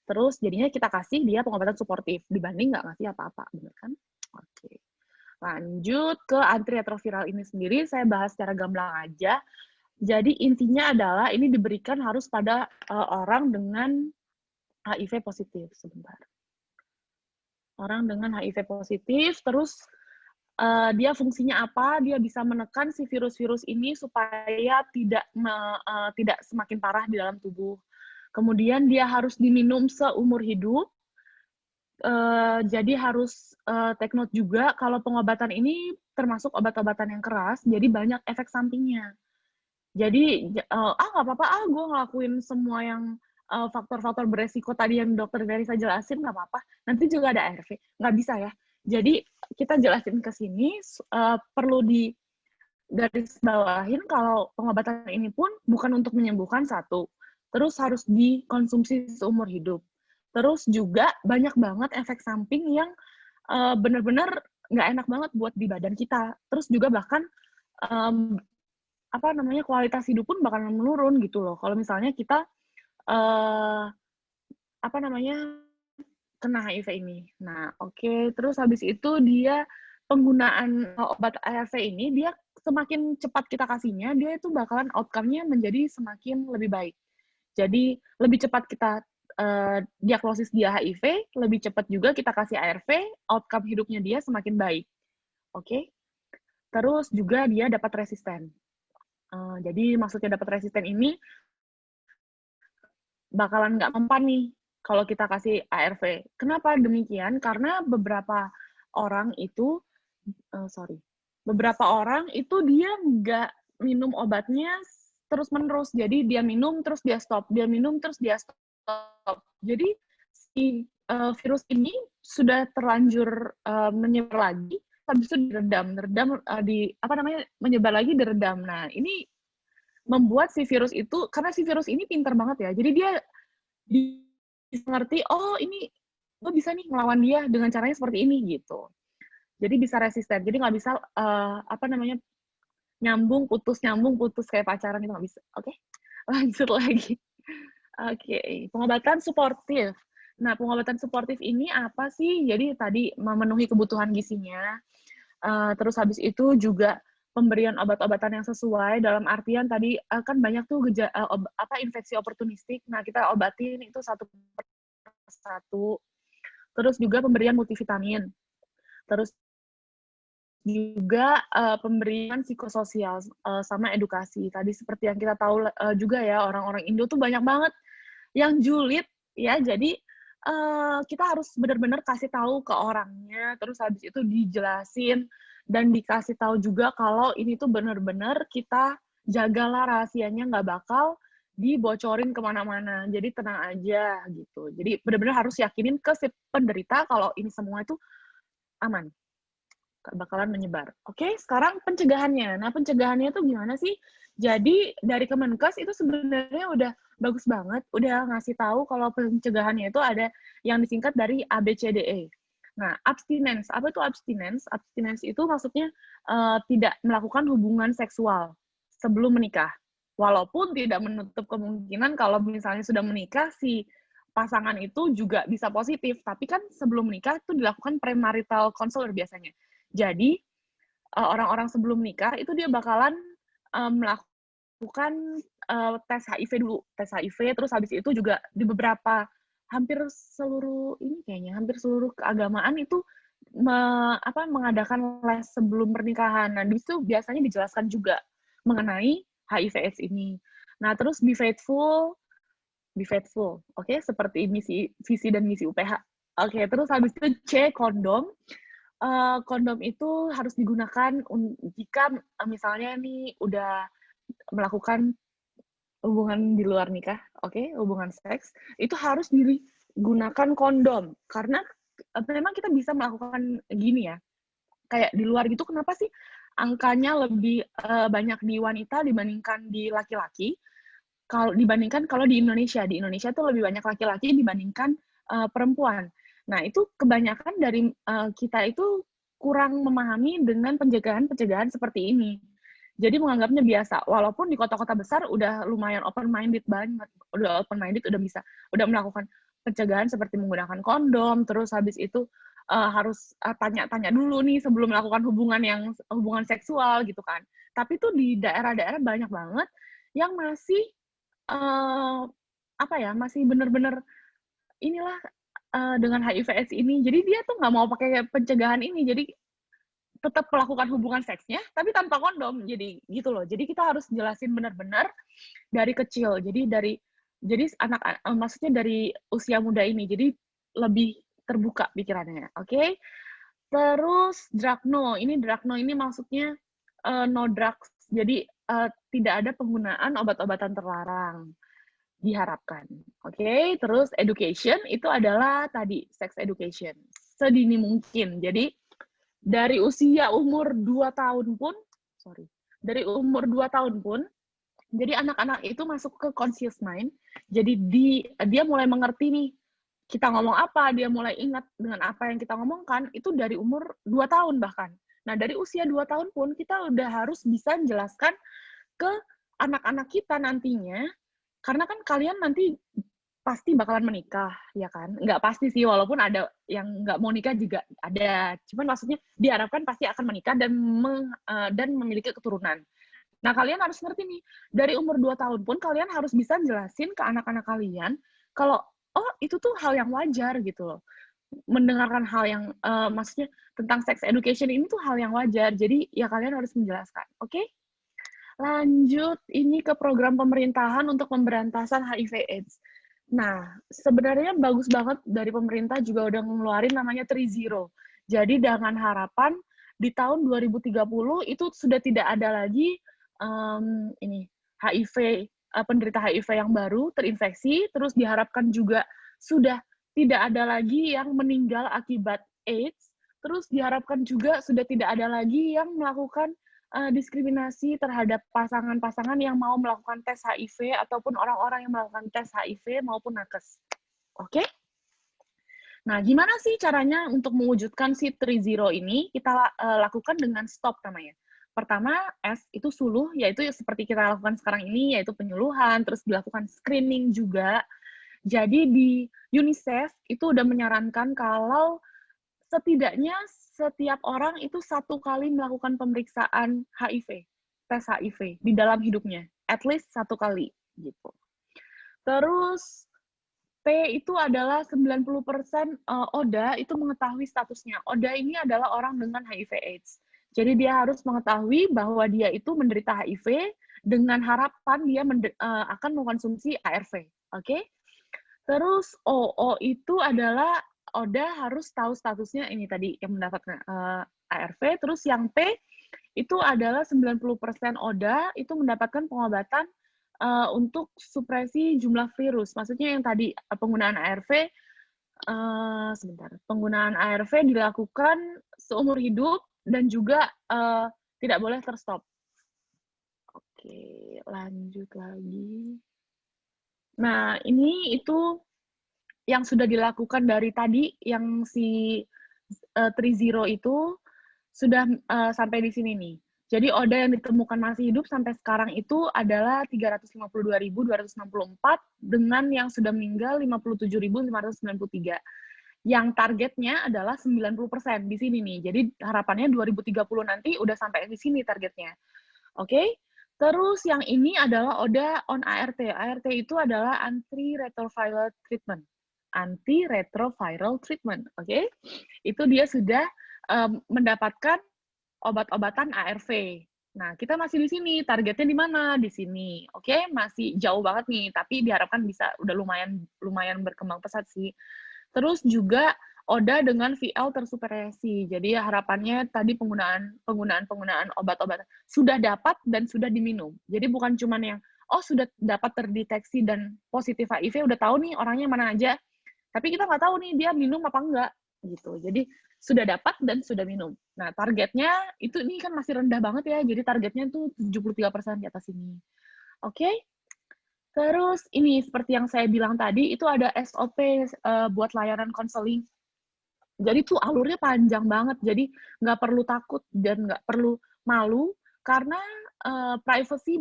Terus jadinya kita kasih dia pengobatan suportif, dibanding nggak ngasih apa-apa, bener kan? Oke. Lanjut ke antiretroviral ini sendiri, saya bahas secara gamblang aja. Jadi intinya adalah ini diberikan harus pada orang dengan HIV positif. Sebentar. Orang dengan HIV positif, terus dia fungsinya apa? Dia bisa menekan si virus-virus ini supaya tidak semakin parah di dalam tubuh. Kemudian dia harus diminum seumur hidup. Jadi harus take note juga kalau pengobatan ini termasuk obat-obatan yang keras, jadi banyak efek sampingnya. Jadi nggak apa-apa, gue ngelakuin semua yang faktor-faktor beresiko tadi yang dokter Verisa jelasin, nggak apa-apa. Nanti juga ada ARV, nggak bisa ya. Jadi kita jelasin ke sini, perlu di garis bawahin kalau pengobatan ini pun bukan untuk menyembuhkan satu, terus harus dikonsumsi seumur hidup. Terus juga banyak banget efek samping yang benar-benar nggak enak banget buat di badan kita. Terus juga bahkan kualitas hidup pun bakalan menurun gitu loh. Kalau misalnya kita kena HIV ini. Nah, oke. Terus habis itu dia penggunaan obat ARV ini, dia semakin cepat kita kasihnya, dia itu bakalan outcome-nya menjadi semakin lebih baik. Jadi lebih cepat kita diagnosis dia HIV, lebih cepat juga kita kasih ARV, outcome hidupnya dia semakin baik. Oke? Terus juga dia dapat resisten. Jadi maksudnya dapat resisten ini bakalan nggak mempan nih kalau kita kasih ARV. Kenapa demikian? Karena beberapa orang itu dia nggak minum obatnya terus-menerus. Jadi dia minum terus dia stop, dia minum terus dia stop. Jadi si virus ini sudah terlanjur menyebar lagi, habis itu menyebar lagi diredam. Nah, ini membuat si virus itu, karena si virus ini pintar banget ya, jadi dia bisa ngerti, oh ini gue bisa nih ngelawan dia dengan caranya seperti ini gitu. Jadi bisa resisten, jadi nggak bisa nyambung putus kayak pacaran itu nggak bisa. Oke, lanjut lagi. Oke, pengobatan suportif. Nah, pengobatan suportif ini apa sih? Jadi tadi memenuhi kebutuhan gizinya, terus habis itu juga pemberian obat-obatan yang sesuai, dalam artian tadi kan banyak tuh infeksi oportunistik. Nah, kita obatin itu satu persatu. Terus juga pemberian multivitamin. Terus juga pemberian psikososial sama edukasi. Tadi seperti yang kita tahu juga ya, orang-orang Indo tuh banyak banget yang julid ya. Jadi kita harus benar-benar kasih tahu ke orangnya, terus habis itu dijelasin dan dikasih tahu juga kalau ini tuh benar-benar kita jagalah rahasianya, nggak bakal dibocorin kemana-mana. Jadi tenang aja gitu. Jadi benar-benar harus yakinin ke si penderita kalau ini semua itu aman, bakalan menyebar. Oke, sekarang pencegahannya. Nah, pencegahannya itu gimana sih? Jadi dari Kemenkes itu sebenarnya udah bagus banget, udah ngasih tahu kalau pencegahannya itu ada yang disingkat dari ABCDE. Nah, abstinence. Apa itu abstinence? Abstinence itu maksudnya tidak melakukan hubungan seksual sebelum menikah. Walaupun tidak menutup kemungkinan kalau misalnya sudah menikah, si pasangan itu juga bisa positif. Tapi kan sebelum menikah itu dilakukan premarital counselor biasanya. Jadi, orang-orang sebelum nikah itu dia bakalan melakukan tes HIV dulu, tes HIV, terus habis itu juga di beberapa, hampir seluruh keagamaan itu mengadakan les sebelum pernikahan. Nah, di situ biasanya dijelaskan juga mengenai HIV/AIDS ini. Nah, terus be faithful, oke, seperti visi dan misi UPH. Oke, terus habis itu C, kondom. Kondom itu harus digunakan jika misalnya nih udah melakukan hubungan di luar nikah, oke, hubungan seks, itu harus digunakan kondom. Karena memang kita bisa melakukan gini ya, kayak di luar gitu, kenapa sih angkanya lebih banyak di wanita dibandingkan di laki-laki? Kalau di Indonesia tuh lebih banyak laki-laki dibandingkan perempuan. Nah, itu kebanyakan dari kita itu kurang memahami dengan pencegahan seperti ini. Jadi menganggapnya biasa, walaupun di kota-kota besar udah lumayan open-minded banget, udah melakukan pencegahan seperti menggunakan kondom, terus habis itu harus tanya-tanya dulu nih sebelum melakukan hubungan seksual gitu kan. Tapi tuh di daerah-daerah banyak banget yang masih masih bener-bener inilah dengan HIV/AIDS ini. Jadi dia tuh nggak mau pakai pencegahan ini, jadi tetap melakukan hubungan seksnya, tapi tanpa kondom. Jadi gitu loh. Jadi kita harus jelasin benar-benar dari kecil. Jadi maksudnya dari usia muda ini. Jadi lebih terbuka pikirannya. Oke? Terus drug no. Drug no ini maksudnya no drugs. Jadi tidak ada penggunaan obat-obatan terlarang. Diharapkan. Oke? Terus education itu adalah tadi sex education. Sedini mungkin. Jadi dari usia umur 2 tahun pun, jadi anak-anak itu masuk ke conscious mind, jadi dia mulai mengerti nih, kita ngomong apa, dia mulai ingat dengan apa yang kita ngomongkan, itu dari umur 2 tahun bahkan. Nah, dari usia 2 tahun pun, kita udah harus bisa menjelaskan ke anak-anak kita nantinya, karena kan kalian nanti pasti bakalan menikah, ya kan? Nggak pasti sih, walaupun ada yang nggak mau nikah juga ada. Cuman maksudnya diharapkan pasti akan menikah dan memiliki keturunan. Nah, kalian harus ngerti nih, dari umur 2 tahun pun kalian harus bisa jelasin ke anak-anak kalian kalau, oh itu tuh hal yang wajar gitu loh. Mendengarkan hal yang, maksudnya tentang sex education ini tuh hal yang wajar. Jadi ya kalian harus menjelaskan, oke? Lanjut, ini ke program pemerintahan untuk pemberantasan HIV/AIDS. Nah, sebenarnya bagus banget dari pemerintah juga udah ngeluarin namanya 3-0. Jadi dengan harapan di tahun 2030 itu sudah tidak ada lagi HIV, penderita HIV yang baru terinfeksi, terus diharapkan juga sudah tidak ada lagi yang meninggal akibat AIDS, terus diharapkan juga sudah tidak ada lagi yang melakukan diskriminasi terhadap pasangan-pasangan yang mau melakukan tes HIV ataupun orang-orang yang melakukan tes HIV maupun nakes. Oke? Nah, gimana sih caranya untuk mewujudkan si 3-0 ini? Kita lakukan dengan STOP namanya. Pertama, S itu suluh, yaitu seperti kita lakukan sekarang ini, yaitu penyuluhan, terus dilakukan screening juga. Jadi di UNICEF itu udah menyarankan kalau setidaknya setiap orang itu 1 kali melakukan pemeriksaan HIV, tes HIV di dalam hidupnya, at least 1 kali gitu. Terus P itu adalah 90% ODA itu mengetahui statusnya. ODA ini adalah orang dengan HIV/AIDS. Jadi dia harus mengetahui bahwa dia itu menderita HIV dengan harapan dia akan mengkonsumsi ARV. Oke? Terus O itu adalah ODA harus tahu statusnya ini tadi yang mendapatkan ARV. Terus yang P itu adalah 90% ODA itu mendapatkan pengobatan untuk supresi jumlah virus. Maksudnya yang tadi penggunaan ARV, penggunaan ARV dilakukan seumur hidup dan juga tidak boleh terstop. Oke, lanjut lagi. Nah, ini itu yang sudah dilakukan dari tadi, yang si 3-0 itu sudah sampai di sini nih. Jadi ODA yang ditemukan masih hidup sampai sekarang itu adalah 352.264 dengan yang sudah meninggal 57.593. Yang targetnya adalah 90% di sini nih. Jadi harapannya 2030 nanti udah sampai di sini targetnya. Oke? Terus yang ini adalah ODA on ART. ART itu adalah antiretroviral treatment. Antiretroviral treatment, oke? Itu dia sudah mendapatkan obat-obatan ARV. Nah, kita masih di sini. Targetnya di mana? Di sini. Oke, masih jauh banget nih, tapi diharapkan bisa udah lumayan berkembang pesat sih. Terus juga ODA dengan VL tersuperasi. Jadi harapannya tadi penggunaan obat-obatan sudah dapat dan sudah diminum. Jadi bukan cuma yang sudah dapat terdeteksi dan positif HIV, udah tahu nih orangnya mana aja. Tapi kita nggak tahu nih dia minum apa enggak gitu. Jadi sudah dapat dan sudah minum. Nah, targetnya ini kan masih rendah banget ya. Jadi targetnya tuh 73% di atas ini. Oke. Terus ini seperti yang saya bilang tadi, itu ada SOP buat layanan konseling. Jadi tuh alurnya panjang banget, jadi nggak perlu takut dan nggak perlu malu, karena privacy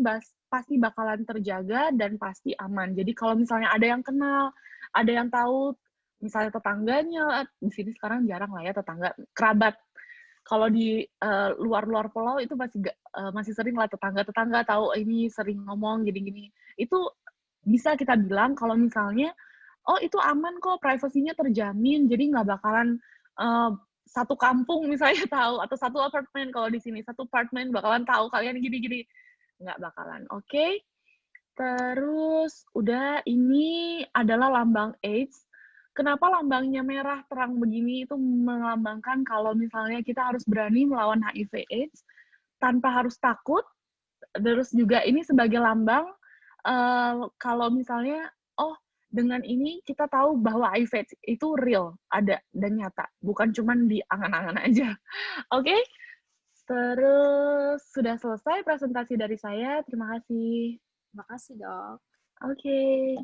pasti bakalan terjaga dan pasti aman. Jadi kalau misalnya ada yang kenal, ada yang tahu, misalnya tetangganya, di sini sekarang jarang lah ya tetangga, kerabat. Kalau di luar-luar pulau itu masih sering lah tetangga-tetangga tahu ini sering ngomong gini-gini. Itu bisa kita bilang kalau misalnya itu aman kok, privasinya terjamin, jadi nggak bakalan satu kampung misalnya tahu, atau satu apartemen, kalau di sini satu apartemen bakalan tahu kalian gini-gini, nggak bakalan. Oke. Terus udah, ini adalah lambang AIDS. Kenapa lambangnya merah terang begini? Itu melambangkan kalau misalnya kita harus berani melawan HIV AIDS tanpa harus takut. Terus juga ini sebagai lambang kalau misalnya dengan ini kita tahu bahwa HIV itu real, ada dan nyata, bukan cuma di angan-angan aja. Oke? Terus sudah selesai presentasi dari saya. Terima kasih. Terima kasih, Dok. Oke.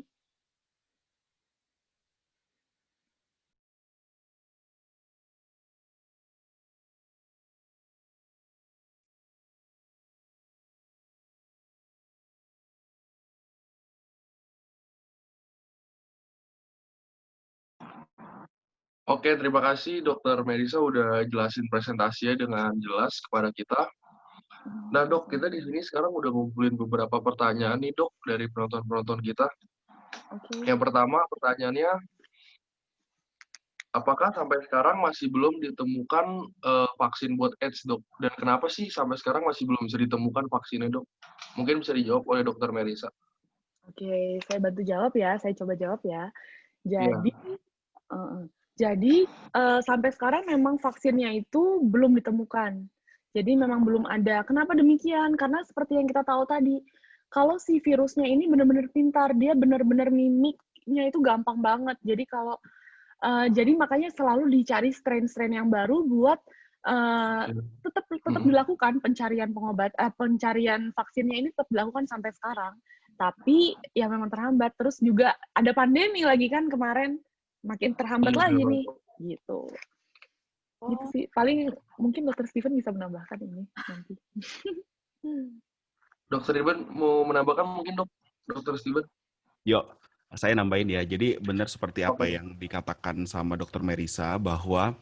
Oke, terima kasih Dr. Melisa udah jelasin presentasinya dengan jelas kepada kita. Nah, Dok, kita di sini sekarang udah ngumpulin beberapa pertanyaan nih, Dok, dari penonton-penonton kita. Oke. Yang pertama, pertanyaannya, apakah sampai sekarang masih belum ditemukan vaksin buat AIDS, Dok? Dan kenapa sih sampai sekarang masih belum bisa ditemukan vaksinnya, Dok? Mungkin bisa dijawab oleh Dr. Melisa. Oke, saya bantu jawab ya. Saya coba jawab ya. Jadi, sampai sekarang memang vaksinnya itu belum ditemukan. Jadi memang belum ada. Kenapa demikian? Karena seperti yang kita tahu tadi, kalau si virusnya ini benar-benar pintar, dia benar-benar mimiknya itu gampang banget. Jadi jadi makanya selalu dicari strain-strain yang baru buat tetap dilakukan pencarian vaksinnya ini tetap dilakukan sampai sekarang. Tapi ya memang terhambat. Terus juga ada pandemi lagi kan kemarin, makin terhambat lagi nih, gitu. Gitu sih. Paling mungkin Dr. Steven bisa menambahkan ini nanti. Dr. Steven mau menambahkan mungkin, Dr. Steven? Yuk, saya nambahin ya. Jadi benar seperti apa yang dikatakan sama Dr. Melisa, bahwa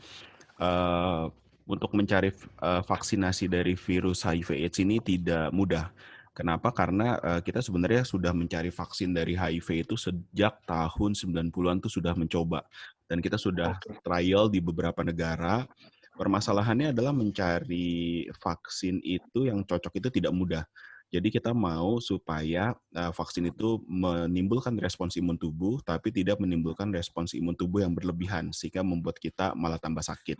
untuk mencari vaksinasi dari virus HIV/AIDS ini tidak mudah. Kenapa? Karena kita sebenarnya sudah mencari vaksin dari HIV itu sejak tahun 90-an tuh sudah mencoba. Dan kita sudah trial di beberapa negara. Permasalahannya adalah mencari vaksin itu yang cocok itu tidak mudah. Jadi kita mau supaya vaksin itu menimbulkan respons imun tubuh, tapi tidak menimbulkan respons imun tubuh yang berlebihan, sehingga membuat kita malah tambah sakit.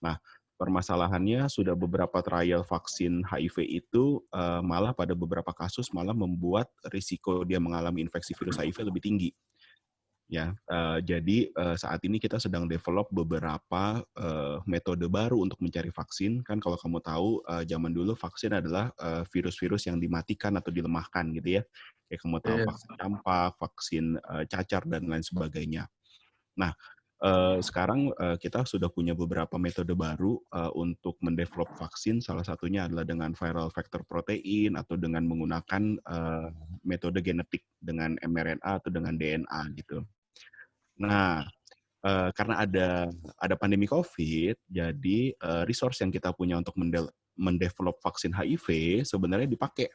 Nah, permasalahannya sudah beberapa trial vaksin HIV itu malah pada beberapa kasus malah membuat risiko dia mengalami infeksi virus HIV lebih tinggi. Ya, jadi saat ini kita sedang develop beberapa metode baru untuk mencari vaksin. Kan kalau kamu tahu, zaman dulu vaksin adalah virus-virus yang dimatikan atau dilemahkan gitu ya. Kayak kamu tahu vaksin campak, vaksin cacar dan lain sebagainya. Nah, sekarang kita sudah punya beberapa metode baru untuk mendevelop vaksin. Salah satunya adalah dengan viral vector protein atau dengan menggunakan metode genetik dengan mRNA atau dengan DNA gitu. Nah, karena ada pandemi COVID, jadi resource yang kita punya untuk mendevelop vaksin HIV sebenarnya dipakai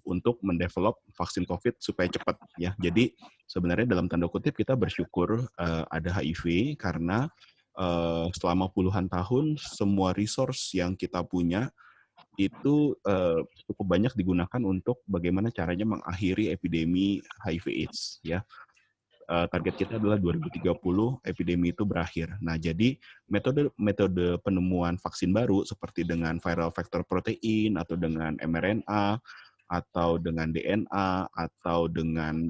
untuk mendevelop vaksin COVID supaya cepat ya. Jadi sebenarnya dalam tanda kutip kita bersyukur ada HIV karena selama puluhan tahun semua resource yang kita punya itu cukup banyak digunakan untuk bagaimana caranya mengakhiri epidemi HIV/AIDS ya. Target kita adalah 2030 epidemi itu berakhir. Nah, jadi metode penemuan vaksin baru seperti dengan viral vector protein atau dengan mRNA atau dengan DNA atau dengan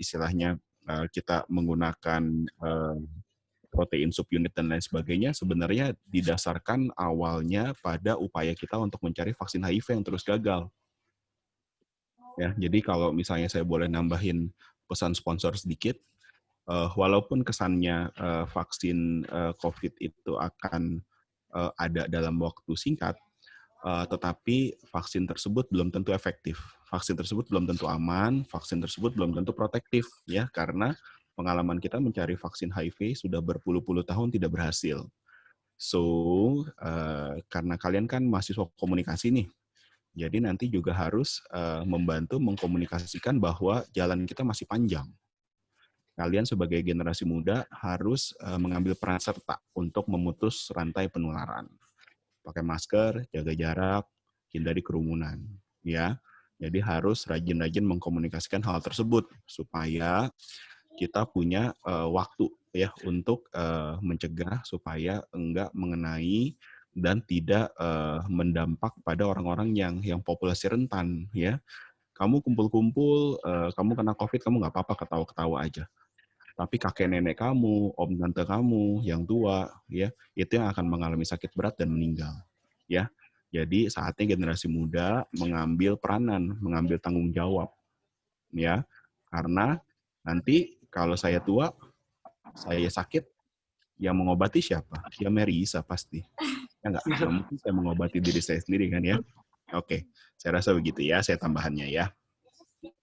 istilahnya kita menggunakan protein subunit dan lain sebagainya sebenarnya didasarkan awalnya pada upaya kita untuk mencari vaksin HIV yang terus gagal. Ya, jadi kalau misalnya saya boleh nambahin pesan sponsor sedikit, walaupun kesannya vaksin COVID itu akan ada dalam waktu singkat, tetapi vaksin tersebut belum tentu efektif, vaksin tersebut belum tentu aman, vaksin tersebut belum tentu protektif, ya karena pengalaman kita mencari vaksin HIV sudah berpuluh-puluh tahun tidak berhasil. So, karena kalian kan mahasiswa komunikasi nih, jadi nanti juga harus membantu mengkomunikasikan bahwa jalan kita masih panjang. Kalian sebagai generasi muda harus mengambil peran serta untuk memutus rantai penularan. Pakai masker, jaga jarak, hindari kerumunan. Ya, jadi harus rajin-rajin mengkomunikasikan hal tersebut supaya kita punya waktu ya untuk mencegah supaya enggak mengenai dan tidak mendampak pada orang-orang yang populasi rentan ya. Kamu kumpul-kumpul, kamu kena COVID, kamu nggak apa-apa ketawa-ketawa aja. Tapi kakek nenek kamu, om tante kamu yang tua, ya itu yang akan mengalami sakit berat dan meninggal. Ya, jadi saatnya generasi muda mengambil peranan, mengambil tanggung jawab, ya karena nanti kalau saya tua, saya sakit, yang mengobati siapa? Ya Merisa pasti. Ya nggak mungkin saya mengobati diri saya sendiri kan ya. Oke, saya rasa begitu ya, saya tambahannya ya.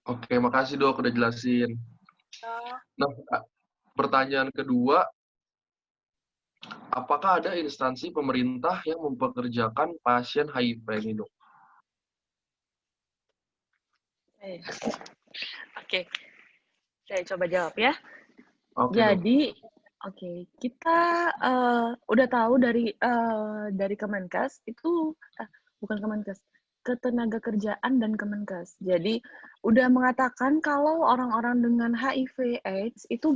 Oke, makasih dok udah jelasin. Nah, pertanyaan kedua, apakah ada instansi pemerintah yang mempekerjakan pasien HIV ini dok? Oke, saya coba jawab ya. Oke, Jadi, kita udah tahu dari Kemenkes itu bukan Kemenkes, Ketenagakerjaan dan Kemenkes. Jadi udah mengatakan kalau orang-orang dengan HIV/AIDS itu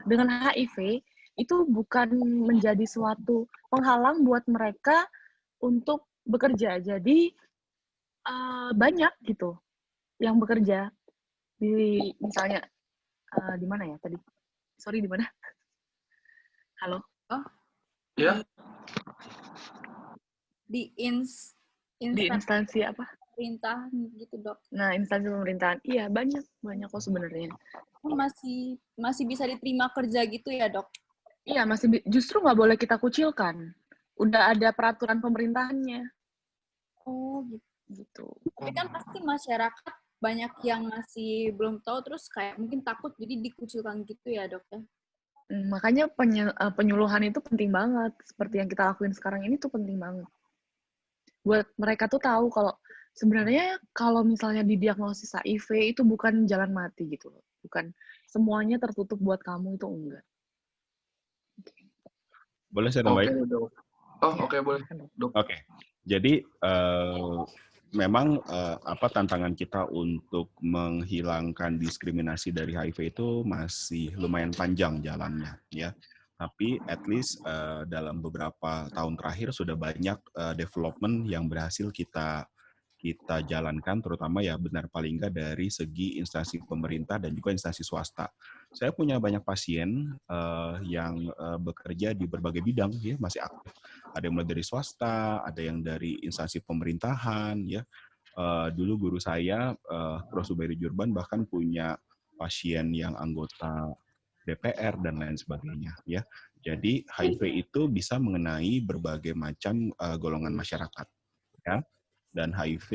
dengan HIV itu bukan menjadi suatu penghalang buat mereka untuk bekerja. Jadi banyak gitu yang bekerja di misalnya di mana ya tadi? Sorry, di mana? Halo? Oh. Ya. Di instansi apa? Pemerintah gitu, Dok. Nah, instansi pemerintahan. Iya, banyak kok sebenarnya. Masih bisa diterima kerja gitu ya, Dok? Iya, justru nggak boleh kita kucilkan. Udah ada peraturan pemerintahannya. Oh, gitu. Tapi kan pasti masyarakat banyak yang masih belum tahu, terus kayak mungkin takut jadi dikucilkan gitu ya, Dok ya? Makanya penyuluhan itu penting banget. Seperti yang kita lakuin sekarang ini tuh penting banget. Buat mereka tuh tahu kalau sebenarnya kalau misalnya didiagnosis HIV itu bukan jalan mati gitu loh. Bukan semuanya tertutup buat kamu, itu enggak. Boleh saya tambahin? Oke, boleh. Oke. Jadi memang tantangan kita untuk menghilangkan diskriminasi dari HIV itu masih lumayan panjang jalannya ya. Tapi at least dalam beberapa tahun terakhir sudah banyak development yang berhasil kita jalankan, terutama ya benar paling enggak dari segi instansi pemerintah dan juga instansi swasta. Saya punya banyak pasien yang bekerja di berbagai bidang ya, masih aktif. Ada yang mulai dari swasta, ada yang dari instansi pemerintahan ya. Dulu guru saya Prof. Zubairi Jurban bahkan punya pasien yang anggota DPR dan lain sebagainya ya. Jadi HIV itu bisa mengenai berbagai macam golongan masyarakat ya. Dan HIV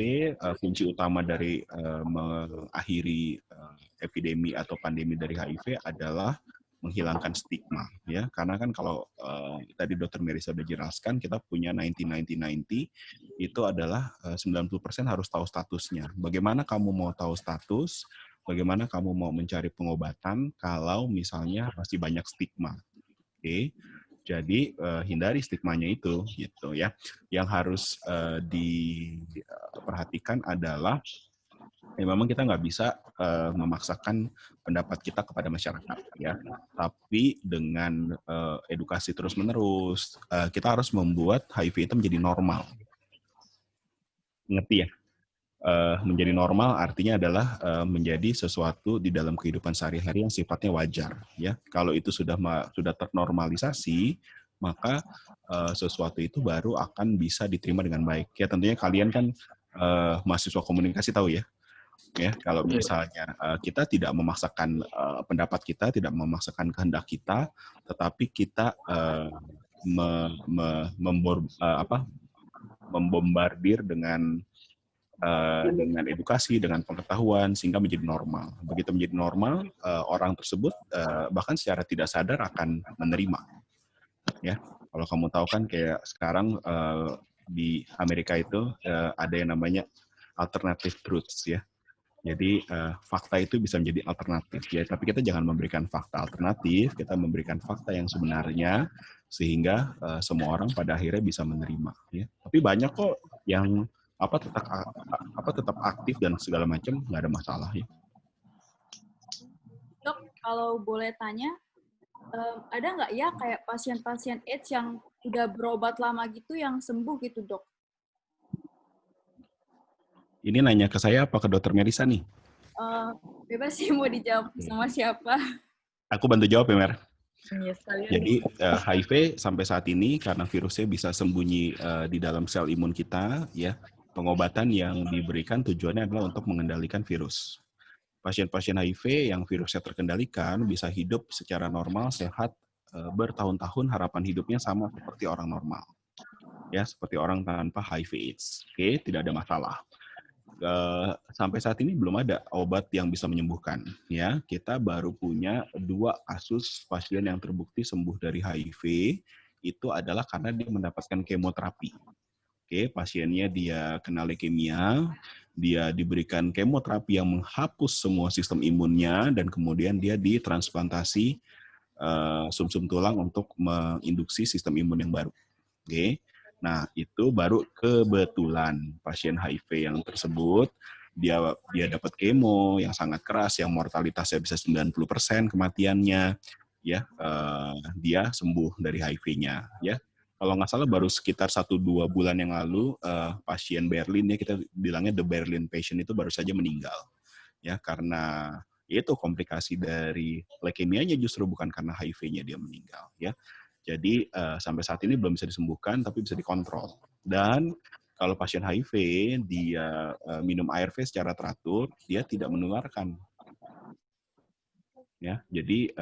kunci utama dari mengakhiri epidemi atau pandemi dari HIV adalah menghilangkan stigma, ya. Karena kan kalau tadi Dr. Merisa sudah jelaskan, kita punya 90-90-90, itu adalah 90% harus tahu statusnya. Bagaimana kamu mau tahu status, bagaimana kamu mau mencari pengobatan kalau misalnya masih banyak stigma. Oke. Jadi hindari stigmanya itu, gitu ya. Yang harus diperhatikan adalah memang kita nggak bisa memaksakan pendapat kita kepada masyarakat, ya. Tapi dengan edukasi terus-menerus, kita harus membuat HIV itu menjadi normal. Ngerti ya? Menjadi normal artinya adalah menjadi sesuatu di dalam kehidupan sehari-hari yang sifatnya wajar, ya. Kalau itu sudah ternormalisasi, maka sesuatu itu baru akan bisa diterima dengan baik. Ya tentunya kalian kan mahasiswa komunikasi tahu ya. Ya, kalau misalnya kita tidak memaksakan pendapat kita, tidak memaksakan kehendak kita, tetapi kita membombardir dengan edukasi, dengan pengetahuan, sehingga menjadi normal. Begitu menjadi normal, orang tersebut bahkan secara tidak sadar akan menerima. Ya, kalau kamu tahu kan kayak sekarang di Amerika itu ada yang namanya alternative truths, ya. Jadi fakta itu bisa menjadi alternatif, ya. Tapi kita jangan memberikan fakta alternatif, kita memberikan fakta yang sebenarnya, sehingga semua orang pada akhirnya bisa menerima, ya. Tapi banyak kok yang tetap aktif dan segala macam, nggak ada masalah, ya. Dok, kalau boleh tanya, ada nggak ya kayak pasien-pasien AIDS yang udah berobat lama gitu yang sembuh gitu, Dok? Ini nanya ke saya apa ke Dr. Merisa nih? Bebas sih mau dijawab sama siapa. Aku bantu jawab ya, Mer. Yes, Jadi HIV sampai saat ini karena virusnya bisa sembunyi di dalam sel imun kita, ya. Pengobatan yang diberikan tujuannya adalah untuk mengendalikan virus. Pasien-pasien HIV yang virusnya terkendalikan bisa hidup secara normal, sehat, bertahun-tahun, harapan hidupnya sama seperti orang normal. Ya, seperti orang tanpa HIV/AIDS. Oke, tidak ada masalah. Sampai saat ini belum ada obat yang bisa menyembuhkan, ya. Kita baru punya 2 kasus pasien yang terbukti sembuh dari HIV, itu adalah karena dia mendapatkan kemoterapi. Oke, pasiennya dia kena leukemia, dia diberikan kemoterapi yang menghapus semua sistem imunnya, dan kemudian dia ditransplantasi sumsum tulang untuk menginduksi sistem imun yang baru. Oke. Nah, itu baru kebetulan pasien HIV yang tersebut, dia dapat kemo yang sangat keras, yang mortalitasnya bisa 90% kematiannya, ya, dia sembuh dari HIV-nya, ya. Kalau nggak salah baru sekitar 1-2 bulan yang lalu, pasien Berlin, ya kita bilangnya the Berlin patient itu baru saja meninggal, ya, karena itu komplikasi dari leukemianya justru bukan karena HIV-nya dia meninggal, ya. Jadi sampai saat ini belum bisa disembuhkan, tapi bisa dikontrol. Dan kalau pasien HIV, dia minum ARV secara teratur, dia tidak menularkan. Ya, jadi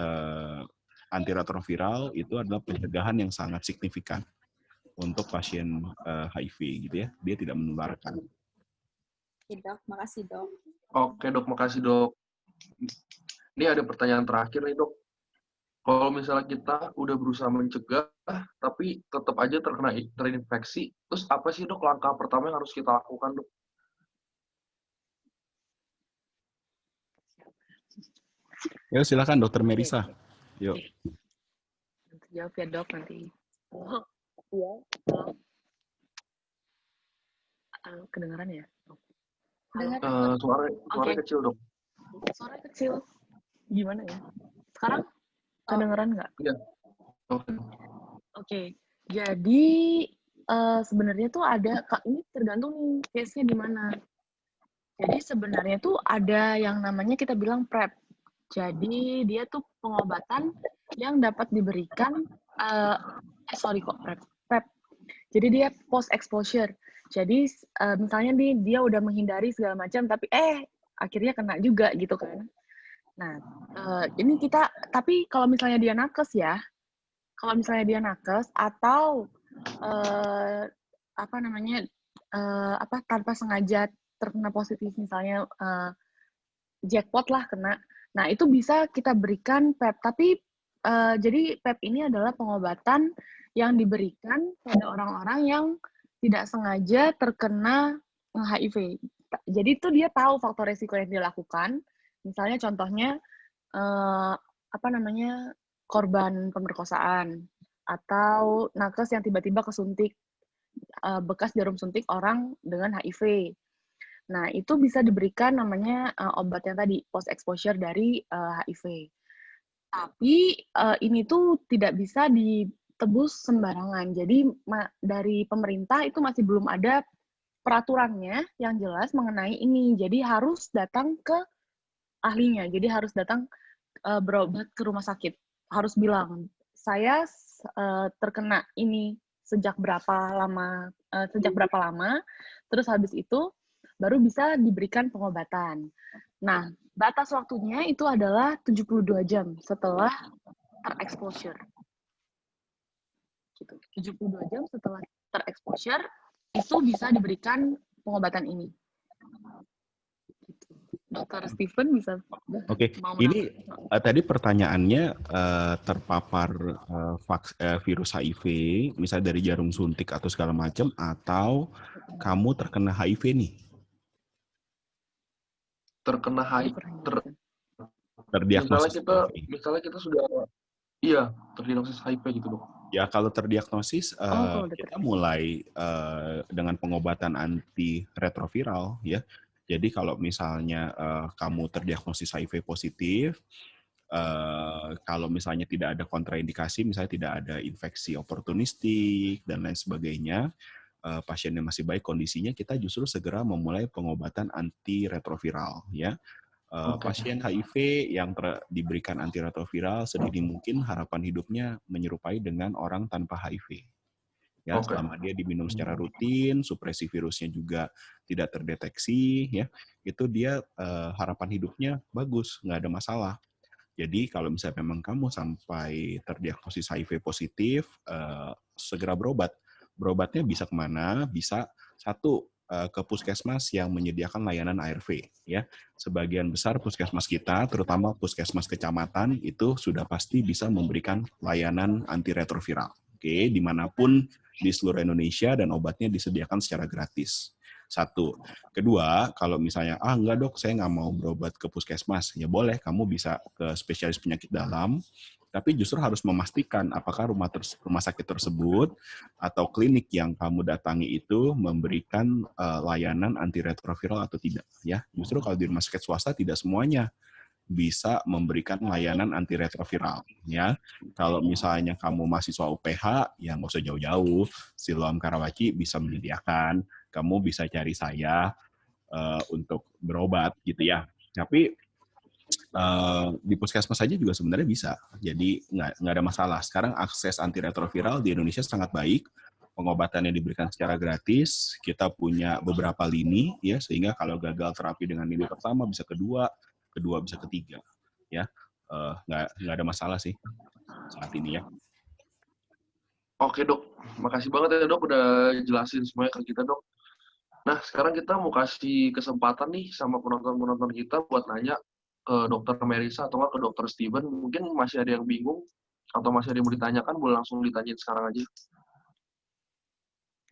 antiretroviral itu adalah pencegahan yang sangat signifikan untuk pasien HIV, gitu ya. Dia tidak menularkan. Oke, Dok. Makasih, Dok. Oke, Dok. Makasih, Dok. Ini ada pertanyaan terakhir nih, Dok. Kalau misalnya kita udah berusaha mencegah, tapi tetap aja terinfeksi, terus apa sih, Dok, langkah pertama yang harus kita lakukan, Dok? Ya, silakan Dr. Merisa. Yuk. Jawab ya, Dok, nanti. Iya. Kedengaran ya? Suara kecil, Dok. Suara kecil. Gimana ya? Sekarang? Kedengeran nggak? Iya. Oke. Jadi sebenarnya tuh ada, ini tergantung nih case-nya di mana. Jadi sebenarnya tuh ada yang namanya kita bilang PrEP. Jadi dia tuh pengobatan yang dapat diberikan, PrEP. Jadi dia post exposure. Jadi misalnya nih dia udah menghindari segala macam, tapi akhirnya kena juga gitu kan. Nah, ini kita, tapi kalau misalnya dia nakes ya, atau tanpa sengaja terkena positif, misalnya jackpot lah kena, nah itu bisa kita berikan PrEP, tapi jadi PEP ini adalah pengobatan yang diberikan pada orang-orang yang tidak sengaja terkena HIV. Jadi itu dia tahu faktor resiko yang dia lakukan. Misalnya contohnya korban pemerkosaan atau nakes yang tiba-tiba kesuntik bekas jarum suntik orang dengan HIV. Nah, itu bisa diberikan namanya obat yang tadi post exposure dari HIV. Tapi ini tuh tidak bisa ditebus sembarangan. Jadi dari pemerintah itu masih belum ada peraturannya yang jelas mengenai ini. Jadi harus datang ke ahlinya. Jadi harus datang berobat ke rumah sakit. Harus bilang, saya terkena ini sejak berapa lama, terus habis itu baru bisa diberikan pengobatan. Nah, batas waktunya itu adalah 72 jam setelah terexposure. Gitu. 72 jam setelah terexposure itu bisa diberikan pengobatan ini. Gitu. Dr. Steven bisa. Oke, ini tadi pertanyaannya terpapar virus HIV, misalnya dari jarum suntik atau segala macam, atau kamu terkena HIV nih? Terkena HIV, terdiagnosis. Misalnya kita sudah, terdiagnosis HIV gitu dok. Ya kalau terdiagnosis, kita mulai dengan pengobatan antiretroviral ya. Jadi kalau misalnya kamu terdiagnosis HIV positif, kalau misalnya tidak ada kontraindikasi, misalnya tidak ada infeksi oportunistik dan lain sebagainya, pasiennya masih baik kondisinya, kita justru segera memulai pengobatan antiretroviral ya. Pasien HIV yang diberikan antiretroviral sedini mungkin harapan hidupnya menyerupai dengan orang tanpa HIV. Ya, selama dia diminum secara rutin, supresi virusnya juga tidak terdeteksi, ya, itu dia harapan hidupnya bagus, nggak ada masalah. Jadi kalau misalnya memang kamu sampai terdiagnosis HIV positif, segera berobat. Berobatnya bisa kemana? Bisa satu ke puskesmas yang menyediakan layanan ARV. Ya, sebagian besar puskesmas kita, terutama puskesmas kecamatan, itu sudah pasti bisa memberikan layanan antiretroviral. Oke, dimanapun di seluruh Indonesia dan obatnya disediakan secara gratis. Satu. Kedua, kalau misalnya, enggak dok, saya nggak mau berobat ke puskesmas, ya boleh, kamu bisa ke spesialis penyakit dalam, tapi justru harus memastikan apakah rumah sakit tersebut atau klinik yang kamu datangi itu memberikan layanan antiretroviral atau tidak. Ya, justru kalau di rumah sakit swasta tidak semuanya bisa memberikan layanan antiretroviral. Ya, kalau misalnya kamu mahasiswa UPH, ya nggak usah jauh-jauh, Siloam Karawaci bisa menyediakan. Kamu bisa cari saya untuk berobat, gitu ya. Tapi di puskesmas saja juga sebenarnya bisa. Jadi nggak ada masalah. Sekarang akses antiretroviral di Indonesia sangat baik. Pengobatan yang diberikan secara gratis. Kita punya beberapa lini, ya, sehingga kalau gagal terapi dengan lini pertama bisa kedua bisa ketiga, ya, nggak ada masalah sih saat ini ya. Oke dok, makasih banget ya dok udah jelasin semuanya ke kita dok. Nah sekarang kita mau kasih kesempatan nih sama penonton kita buat nanya ke Dokter Merisa atau nggak ke Dokter Steven. Mungkin masih ada yang bingung atau masih ada yang mau ditanyakan, boleh langsung ditanyain sekarang aja.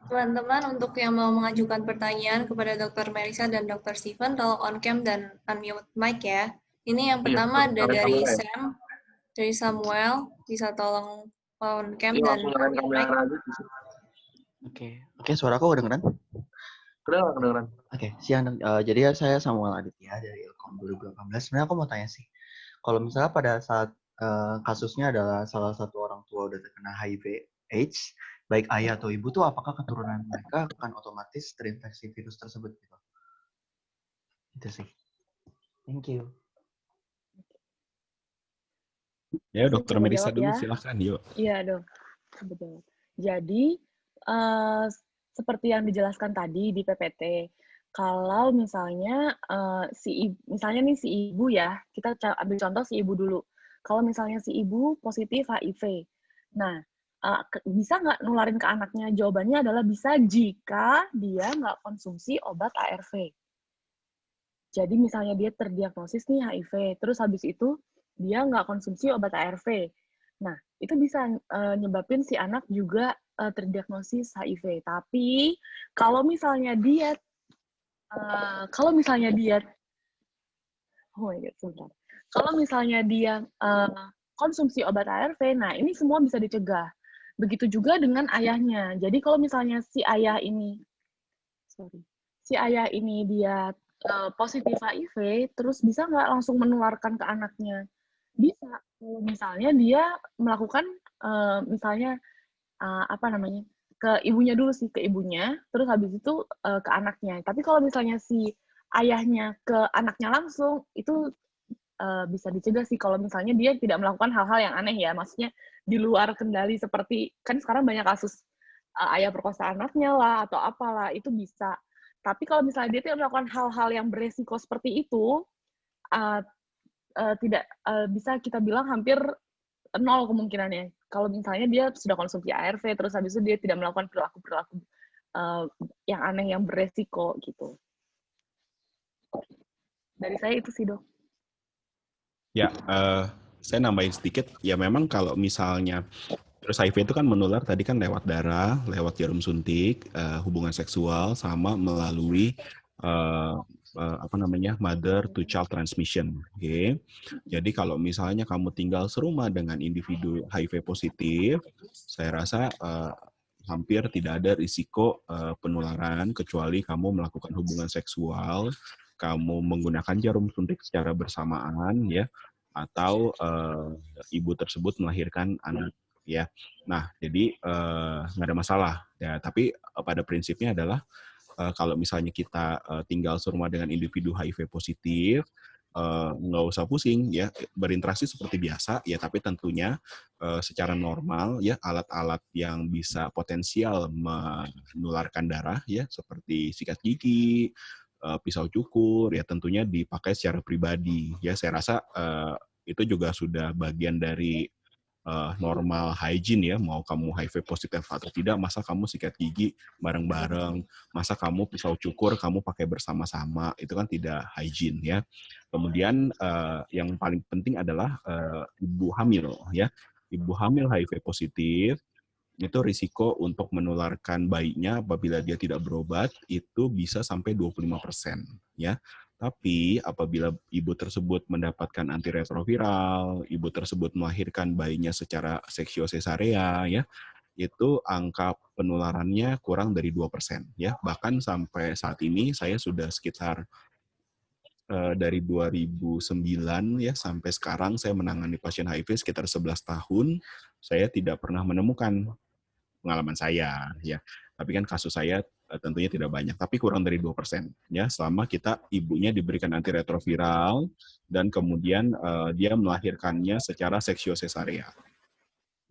Teman-teman, untuk yang mau mengajukan pertanyaan kepada Dr. Merisa dan Dr. Steven, tolong on-cam dan unmute mic ya. Ini yang pertama ada dari Sam, dari Samuel, bisa tolong on-cam dan unmute mic. Oke, suara aku kedengeran? Kedengeran. Oke, siang. Jadi saya Samuel Aditya dari Ilkom 2018. Sebenarnya aku mau tanya sih, kalau misalnya pada saat kasusnya adalah salah satu orang tua udah terkena HIV/AIDS, baik ayah atau ibu tuh apakah keturunan mereka akan otomatis terinfeksi virus tersebut gitu? Itu sih. Thank you. Ya, Dokter Merisa dulu, silakan, yuk. Iya, dok. Betul. Jadi, seperti yang dijelaskan tadi di PPT, kalau misalnya si ibu ya, kita ambil contoh si ibu dulu. Kalau misalnya si ibu positif HIV, nah, bisa nggak nularin ke anaknya? Jawabannya adalah bisa jika dia nggak konsumsi obat ARV. Jadi misalnya dia terdiagnosis nih HIV, terus habis itu dia nggak konsumsi obat ARV. Nah, itu bisa nyebabin si anak juga terdiagnosis HIV. Tapi kalau misalnya dia oh my God, sebentar. Kalau misalnya dia konsumsi obat ARV, nah ini semua bisa dicegah. Begitu juga dengan ayahnya. Jadi kalau misalnya si ayah ini dia positif HIV, terus bisa nggak langsung menularkan ke anaknya? Bisa. Misalnya dia melakukan misalnya ke ibunya dulu sih, ke ibunya, terus habis itu ke anaknya. Tapi kalau misalnya si ayahnya ke anaknya langsung, itu bisa dicegah sih kalau misalnya dia tidak melakukan hal-hal yang aneh ya, maksudnya di luar kendali seperti, kan sekarang banyak kasus ayah perkosa anaknya lah, atau apalah, itu bisa. Tapi kalau misalnya dia tidak melakukan hal-hal yang beresiko seperti itu, tidak bisa kita bilang hampir nol kemungkinannya. Kalau misalnya dia sudah konsumsi ARV, terus habis itu dia tidak melakukan perilaku-perilaku yang aneh, yang beresiko gitu. Dari saya itu sih, Dok. Ya, saya nambahin sedikit. Ya memang kalau misalnya virus HIV itu kan menular tadi kan lewat darah, lewat jarum suntik, hubungan seksual, sama melalui mother to child transmission. Okay? Jadi kalau misalnya kamu tinggal serumah dengan individu HIV positif, saya rasa hampir tidak ada risiko penularan kecuali kamu melakukan hubungan seksual, kamu menggunakan jarum suntik secara bersamaan, ya, atau ibu tersebut melahirkan anak, ya. Nah, jadi nggak ada masalah, ya. Tapi pada prinsipnya adalah kalau misalnya kita tinggal serumah dengan individu HIV positif, nggak usah pusing, ya, berinteraksi seperti biasa, ya, tapi tentunya secara normal, ya, alat-alat yang bisa potensial menularkan darah, ya, seperti sikat gigi, pisau cukur, ya, tentunya dipakai secara pribadi, ya. Saya rasa itu juga sudah bagian dari normal hygiene, ya. Mau kamu HIV positif atau tidak, masa kamu sikat gigi bareng-bareng, masa kamu pisau cukur kamu pakai bersama-sama, itu kan tidak hygiene, ya. Kemudian yang paling penting adalah ibu hamil, ya. Ibu hamil HIV positif itu risiko untuk menularkan bayinya apabila dia tidak berobat itu bisa sampai 25%, ya. Tapi apabila ibu tersebut mendapatkan antiretroviral, ibu tersebut melahirkan bayinya secara seksio sesarea, ya, itu angka penularannya kurang dari 2%, ya. Bahkan sampai saat ini saya sudah sekitar dari 2009, ya, sampai sekarang saya menangani pasien HIV sekitar 11 tahun, saya tidak pernah menemukan, pengalaman saya, ya. Tapi kan kasus saya tentunya tidak banyak, tapi kurang dari 2%, ya, selama ibunya diberikan antiretroviral dan kemudian dia melahirkannya secara seksio sesarea.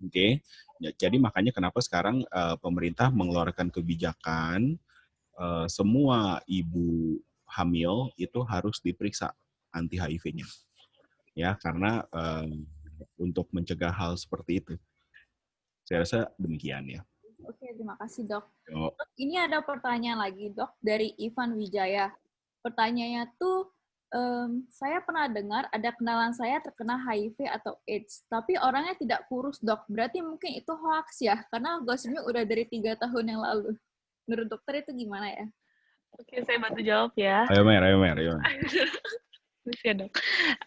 Oke. Ya, jadi makanya kenapa sekarang pemerintah mengeluarkan kebijakan semua ibu hamil itu harus diperiksa anti HIV-nya. Ya, karena untuk mencegah hal seperti itu. Saya rasa demikian, ya. Oke, terima kasih, Dok. Yo. Dok, ini ada pertanyaan lagi, Dok, dari Ivan Wijaya. Pertanyaannya tuh, saya pernah dengar ada kenalan saya terkena HIV atau AIDS, tapi orangnya tidak kurus, Dok. Berarti mungkin itu hoax ya? Karena gosipnya udah dari 3 tahun yang lalu. Menurut dokter itu gimana ya? Oke, saya bantu jawab ya. Ayo Mer. Ya, Dok.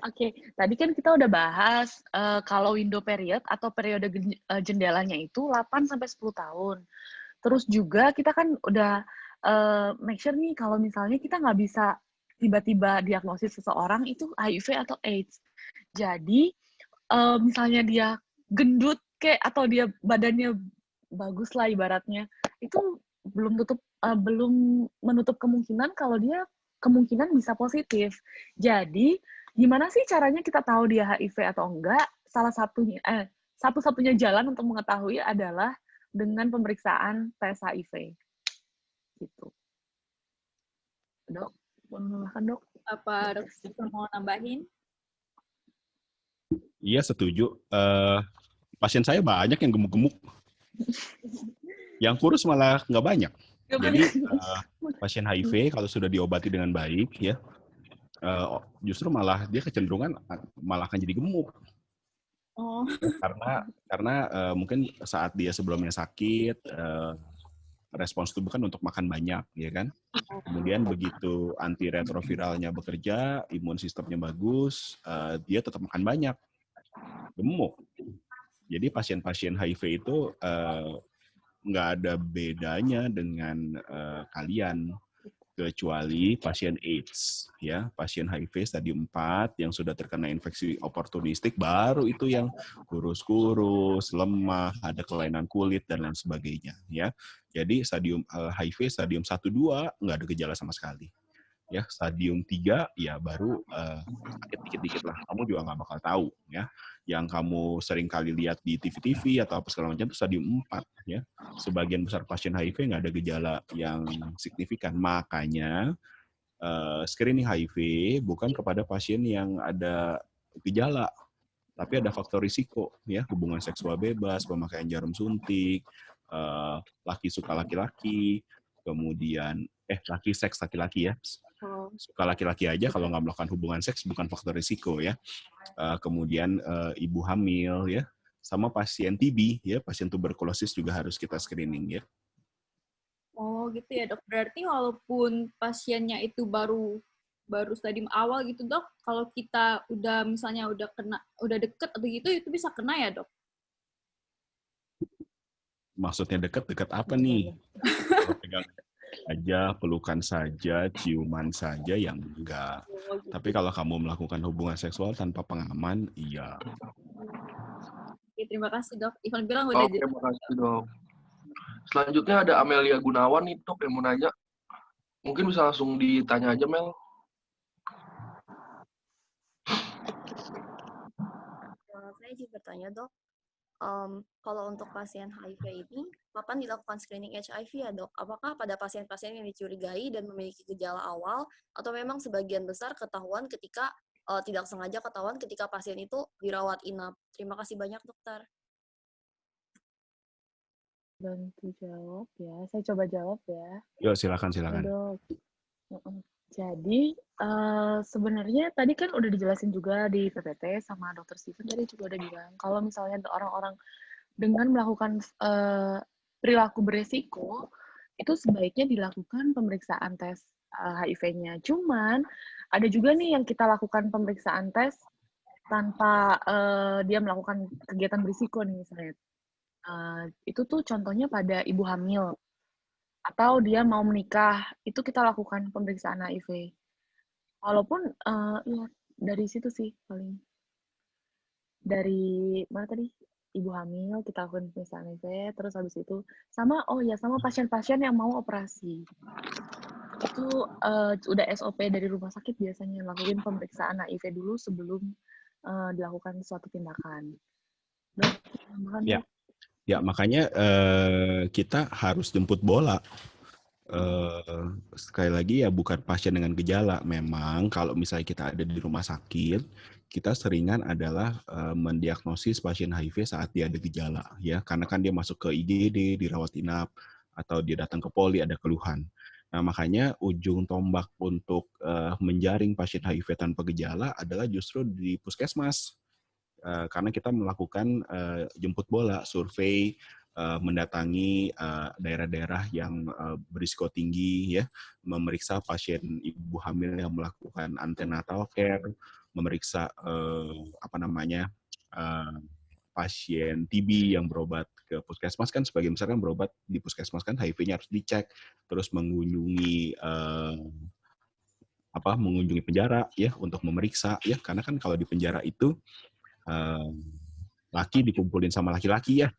Oke, tadi kan kita udah bahas kalau window period atau periode jendelanya itu 8-10 tahun. Terus juga kita kan udah make sure nih kalau misalnya kita nggak bisa tiba-tiba diagnosis seseorang itu HIV atau AIDS. Jadi misalnya dia gendut atau dia badannya bagus lah ibaratnya, itu belum menutup kemungkinan kalau dia kemungkinan bisa positif. Jadi, gimana sih caranya kita tahu dia HIV atau enggak? Satu-satunya jalan untuk mengetahui adalah dengan pemeriksaan tes HIV. Gitu. Dok, mau menambahkan, Dok? Apa dokter mau nambahin? Iya, setuju. Pasien saya banyak yang gemuk-gemuk. Yang kurus malah nggak banyak. Jadi pasien HIV kalau sudah diobati dengan baik, ya, justru malah dia kecenderungan malah akan jadi gemuk. Oh. Karena mungkin saat dia sebelumnya sakit, respons tubuh kan untuk makan banyak, ya kan? Kemudian begitu antiretroviralnya bekerja, imun sistemnya bagus, dia tetap makan banyak, gemuk. Jadi pasien-pasien HIV itu nggak ada bedanya dengan kalian, kecuali pasien AIDS, ya, pasien HIV stadium 4 yang sudah terkena infeksi oportunistik, baru itu yang kurus-kurus, lemah, ada kelainan kulit dan lain sebagainya, ya. Jadi stadium HIV stadium 1-2 nggak ada gejala sama sekali. Ya, stadium 3 ya baru sakit dikit-dikit lah. Kamu juga nggak bakal tahu, ya. Yang kamu sering kali lihat di TV-TV atau apa segala macam itu stadium 4, ya. Sebagian besar pasien HIV nggak ada gejala yang signifikan. Makanya screening HIV bukan kepada pasien yang ada gejala, tapi ada faktor risiko, ya, hubungan seksual bebas, pemakaian jarum suntik, laki suka laki-laki, kemudian laki seks laki-laki, ya, suka laki-laki aja kalau nggak melakukan hubungan seks bukan faktor risiko, ya. Kemudian ibu hamil, ya, sama pasien TB, ya, pasien tuberkulosis juga harus kita screening, ya. Oh gitu ya dok. Berarti walaupun pasiennya itu baru stadium awal gitu dok, kalau kita udah misalnya udah deket atau gitu, itu bisa kena ya dok? Maksudnya dekat apa nih? Kalau pegang aja, pelukan saja, ciuman saja, yang enggak. Tapi kalau kamu melakukan hubungan seksual tanpa pengaman, iya. Oke, terima kasih dok. Ivan bilang udah Oke, terima kasih dok. Selanjutnya ada Amelia Gunawan nih dok yang mau nanya. Mungkin bisa langsung ditanya aja, Mel. Saya izin bertanya dok, kalau untuk pasien HIV ini, kapan dilakukan screening HIV ya dok? Apakah pada pasien-pasien yang dicurigai dan memiliki gejala awal, atau memang sebagian besar ketahuan ketika tidak sengaja ketahuan ketika pasien itu dirawat inap? Terima kasih banyak dokter. Bantu jawab ya, saya coba jawab ya. Yuk, silakan. Dok. Jadi sebenarnya tadi kan udah dijelasin juga di PPT sama Dr. Steven tadi juga udah bilang kalau misalnya orang-orang dengan melakukan perilaku beresiko itu sebaiknya dilakukan pemeriksaan tes HIV-nya. Cuman ada juga nih yang kita lakukan pemeriksaan tes tanpa dia melakukan kegiatan berisiko nih misalnya. Itu tuh contohnya pada ibu hamil atau dia mau menikah, itu kita lakukan pemeriksaan HIV. Walaupun ya dari situ sih paling. Dari mana tadi? Ibu hamil kita lakukan pemeriksaan HIV, terus habis itu sama pasien-pasien yang mau operasi. Itu udah SOP dari rumah sakit biasanya lakuin pemeriksaan HIV dulu sebelum dilakukan suatu tindakan. Ya. Ya, makanya kita harus jemput bola. Sekali lagi ya, bukan pasien dengan gejala. Memang kalau misalnya kita ada di rumah sakit, kita seringan adalah mendiagnosis pasien HIV saat dia ada gejala, ya, karena kan dia masuk ke IGD, dirawat inap, atau dia datang ke poli ada keluhan. Nah, makanya ujung tombak untuk menjaring pasien HIV tanpa gejala adalah justru di puskesmas. Karena kita melakukan jemput bola, survei, mendatangi daerah-daerah yang berisiko tinggi, ya, memeriksa pasien ibu hamil yang melakukan antenatal care, memeriksa pasien TB yang berobat ke puskesmas, kan sebagian besar kan berobat di puskesmas kan HIV-nya harus dicek, terus mengunjungi penjara, ya, untuk memeriksa, ya, karena kan kalau di penjara itu laki dikumpulin sama laki-laki, ya.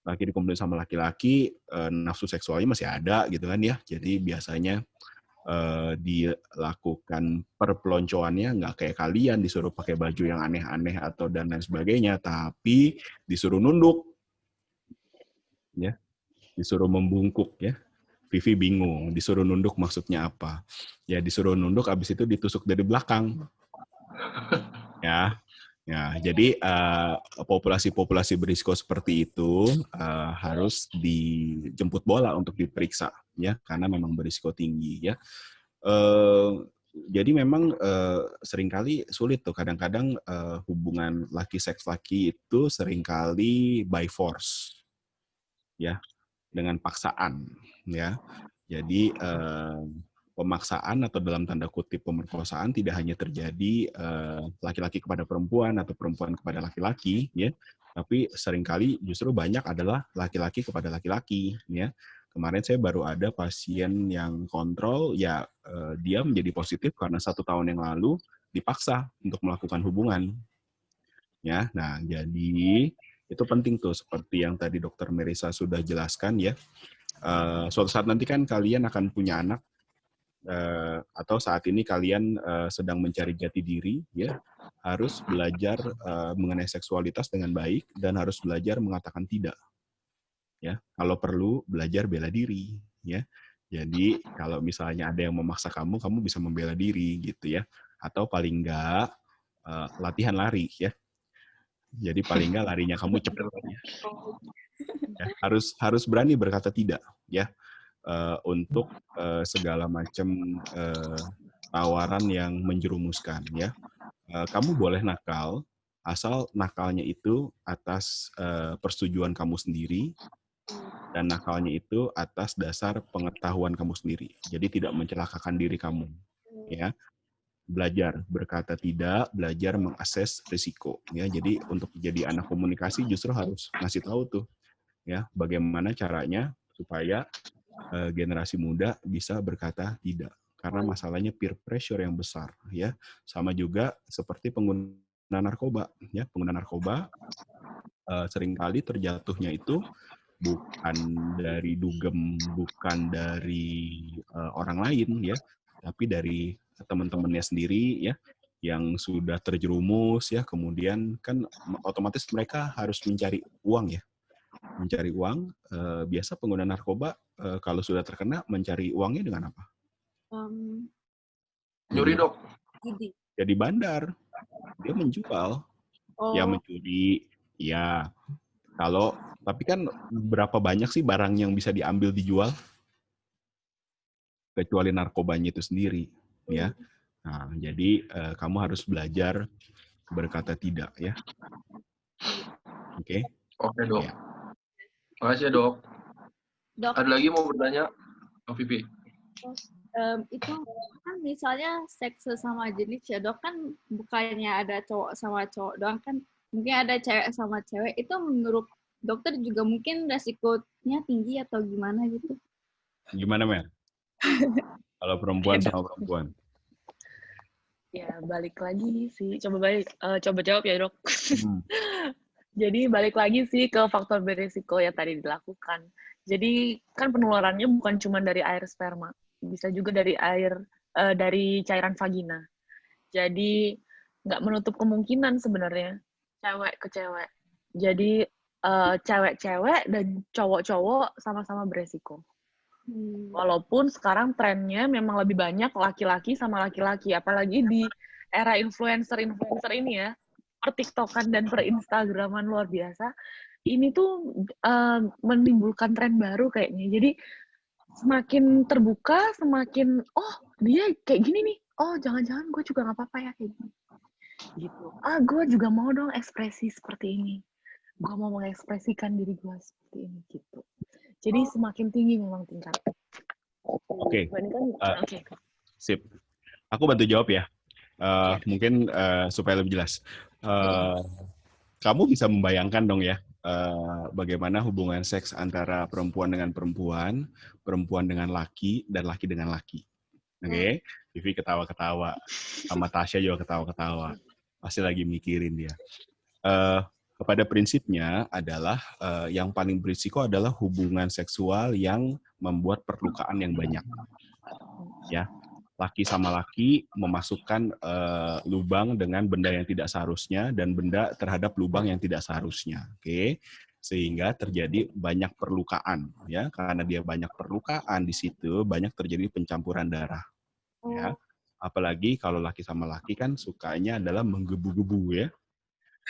Laki dikumpulin sama laki-laki, nafsu seksualnya masih ada gitu kan, ya. Jadi biasanya dilakukan perpeloncoannya nggak kayak kalian disuruh pakai baju yang aneh-aneh atau dan lain sebagainya, tapi disuruh nunduk, ya, disuruh membungkuk, ya. Vivi bingung, disuruh nunduk maksudnya apa? Ya, disuruh nunduk, abis itu ditusuk dari belakang. Ya, jadi populasi-populasi berisiko seperti itu harus dijemput bola untuk diperiksa, ya, karena memang berisiko tinggi, ya. Jadi memang seringkali sulit tuh kadang-kadang hubungan seks laki itu seringkali by force, ya, dengan paksaan, ya. Jadi pemaksaan atau dalam tanda kutip pemerkosaan tidak hanya terjadi laki-laki kepada perempuan atau perempuan kepada laki-laki, ya, tapi seringkali justru banyak adalah laki-laki kepada laki-laki, ya. Kemarin saya baru ada pasien yang kontrol, ya dia menjadi positif karena 1 tahun yang lalu dipaksa untuk melakukan hubungan, ya. Nah, jadi itu penting tuh seperti yang tadi Dokter Merisa sudah jelaskan, ya. Suatu saat nanti kan kalian akan punya anak, atau saat ini kalian sedang mencari jati diri, ya, harus belajar mengenai seksualitas dengan baik dan harus belajar mengatakan tidak, ya. Kalau perlu belajar bela diri, ya. Jadi kalau misalnya ada yang memaksa kamu bisa membela diri gitu, ya. Atau paling enggak latihan lari, ya. Jadi paling enggak larinya kamu cepat, ya. Harus berani berkata tidak, ya. Untuk segala macam tawaran yang menjerumuskan, ya. Kamu boleh nakal asal nakalnya itu atas persetujuan kamu sendiri dan nakalnya itu atas dasar pengetahuan kamu sendiri. Jadi tidak mencelakakan diri kamu, ya. Belajar berkata tidak, belajar mengakses risiko, ya. Jadi untuk jadi anak komunikasi justru harus ngasih tahu tuh, ya, bagaimana caranya supaya generasi muda bisa berkata tidak. Karena masalahnya peer pressure yang besar, ya. Sama juga seperti pengguna narkoba, ya. Pengguna narkoba seringkali terjatuhnya itu bukan dari dugem, bukan dari orang lain, ya, tapi dari teman-temannya sendiri, ya, yang sudah terjerumus, ya. Kemudian kan otomatis mereka harus mencari uang, ya. Mencari uang, biasa pengguna narkoba kalau sudah terkena mencari uangnya dengan apa? Nyuri, Dok. Jadi bandar. Dia menjual. Ya mencuri, ya. Tapi kan berapa banyak sih barang yang bisa diambil dijual? Kecuali narkobanya itu sendiri, ya. Nah, jadi kamu harus belajar berkata tidak, ya. Oke? Oke, Dok. Ya. Makasih ya, Dok. Dok, Ada lagi mau bertanya? Oh, Vivi. itu kan misalnya seks sesama jenis ya dok, kan bukannya ada cowok sama cowok doang, kan mungkin ada cewek sama cewek. Itu menurut dokter juga mungkin resikonya tinggi atau gimana gitu? Gimana, Mer? Kalau perempuan sama perempuan. Ya, balik lagi sih. Coba jawab ya, Dok. Jadi balik lagi sih ke faktor berisiko yang tadi dilakukan. Jadi kan penularannya bukan cuma dari air sperma, bisa juga dari dari cairan vagina. Jadi nggak menutup kemungkinan sebenarnya cewek ke cewek. Jadi cewek-cewek dan cowok-cowok sama-sama beresiko. Walaupun sekarang trennya memang lebih banyak laki-laki sama laki-laki, apalagi di era influencer-influencer ini ya, per TikTokan dan per Instagraman luar biasa. Ini tuh menimbulkan tren baru kayaknya. Jadi semakin terbuka, semakin dia kayak gini nih. Oh, jangan-jangan gue juga nggak apa-apa ya kayak gini. Gitu. Gue juga mau dong ekspresi seperti ini. Gue mau mengekspresikan diri gue seperti ini gitu. Jadi semakin tinggi memang tingkatnya. Oke. Oke. Sip. Aku bantu jawab ya. Mungkin supaya lebih jelas. Kamu bisa membayangkan dong ya, bagaimana hubungan seks antara perempuan dengan perempuan, perempuan dengan laki, dan laki dengan laki. Oke? Vivi ketawa-ketawa. Sama Tasya juga ketawa-ketawa. Pasti lagi mikirin dia. Pada prinsipnya adalah yang paling berisiko adalah hubungan seksual yang membuat perlukaan yang banyak. Ya, laki sama laki memasukkan lubang dengan benda yang tidak seharusnya dan benda terhadap lubang yang tidak seharusnya. Oke, sehingga terjadi banyak perlukaan. Ya, karena dia banyak perlukaan di situ banyak terjadi pencampuran darah. Ya, apalagi kalau laki sama laki kan sukanya adalah menggebu-gebu ya.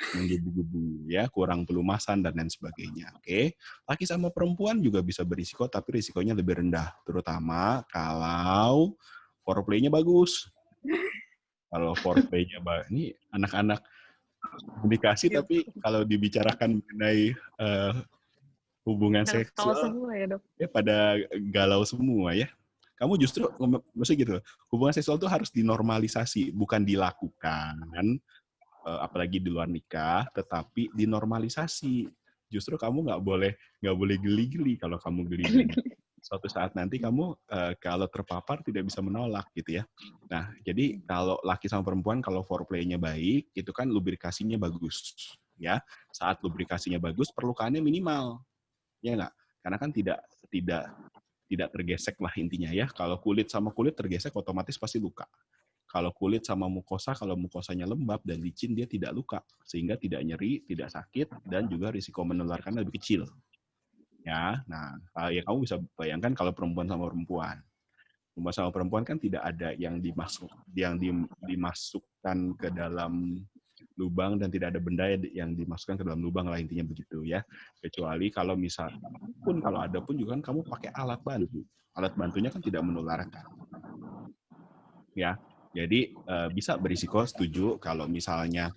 Menggebu-gebu ya, kurang pelumasan dan lain sebagainya. Oke, laki sama perempuan juga bisa berisiko, tapi risikonya lebih rendah, terutama kalau foreplay-nya bagus, Kalau foreplay-nya, ini anak-anak komunikasi, tapi kalau dibicarakan mengenai hubungan Tahu seksual, semua ya, Dok. ya pada galau semua ya. Kamu justru, maksudnya gitu, hubungan seksual itu harus dinormalisasi, bukan dilakukan, apalagi di luar nikah, tetapi dinormalisasi. Justru kamu nggak boleh geli-geli. Kalau kamu geli-geli, suatu saat nanti kamu kalau terpapar tidak bisa menolak gitu ya. Nah, jadi kalau laki sama perempuan kalau foreplay-nya baik, itu kan lubrikasinya bagus ya. Saat lubrikasinya bagus, perlukaannya minimal. Ya nggak? Karena kan tidak tergesek lah intinya ya. Kalau kulit sama kulit tergesek otomatis pasti luka. Kalau kulit sama mukosa, kalau mukosanya lembab dan licin, dia tidak luka. Sehingga tidak nyeri, tidak sakit, dan juga risiko menularkan lebih kecil. Ya, nah, ya kamu bisa bayangkan kalau perempuan sama perempuan. Perempuan sama perempuan kan tidak ada yang dimasukkan ke dalam lubang dan tidak ada benda yang dimasukkan ke dalam lubang lah, intinya begitu ya. Kecuali kalau kalau ada pun juga kan kamu pakai alat bantu. Alat bantunya kan tidak menularkan. Ya, jadi bisa berisiko, setuju kalau misalnya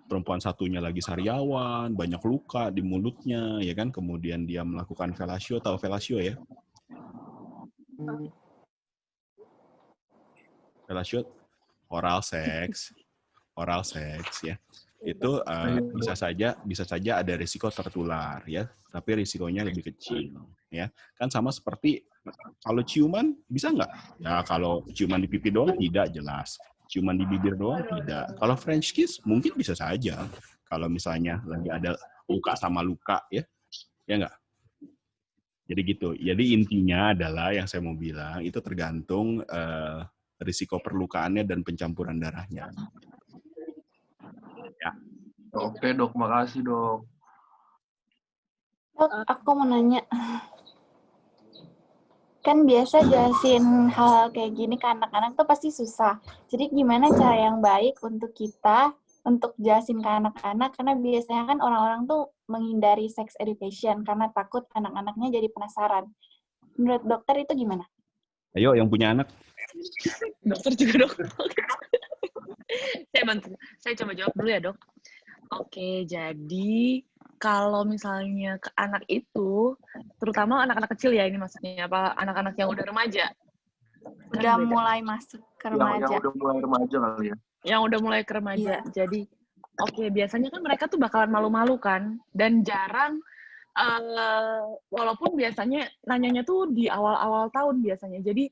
perempuan satunya lagi sariawan, banyak luka di mulutnya, ya kan, kemudian dia melakukan fellatio, tahu fellatio ya? Fellatio, oral seks ya. Itu bisa saja ada risiko tertular ya, tapi risikonya lebih kecil ya. Kan sama seperti kalau ciuman bisa nggak? Ya kalau ciuman di pipi doang tidak jelas. Ciuman di bibir doang tidak. Kalau French kiss mungkin bisa saja. Kalau misalnya lagi ada luka sama luka ya nggak? Jadi gitu. Jadi intinya adalah yang saya mau bilang itu tergantung risiko perlukaannya dan pencampuran darahnya. Ya. Oke, Dok. Makasih, Dok. Dok, aku mau nanya. Kan biasa jelasin hal kayak gini ke anak-anak tuh pasti susah. Jadi gimana cara yang baik untuk kita untuk jelasin ke anak-anak? Karena biasanya kan orang-orang tuh menghindari sex education karena takut anak-anaknya jadi penasaran. Menurut dokter itu gimana? Ayo, yang punya anak. Dokter juga, Dok. Saya coba jawab dulu ya, Dok. Oke, jadi kalau misalnya ke anak itu, terutama anak-anak kecil ya ini maksudnya, apa anak-anak yang udah remaja? Udah mulai masuk ke remaja. Yang udah mulai remaja kali ya? Yang udah mulai ke remaja. Iya. Jadi, oke, biasanya kan mereka tuh bakalan malu-malu kan, dan jarang, walaupun biasanya nanyanya tuh di awal-awal tahun biasanya. Jadi,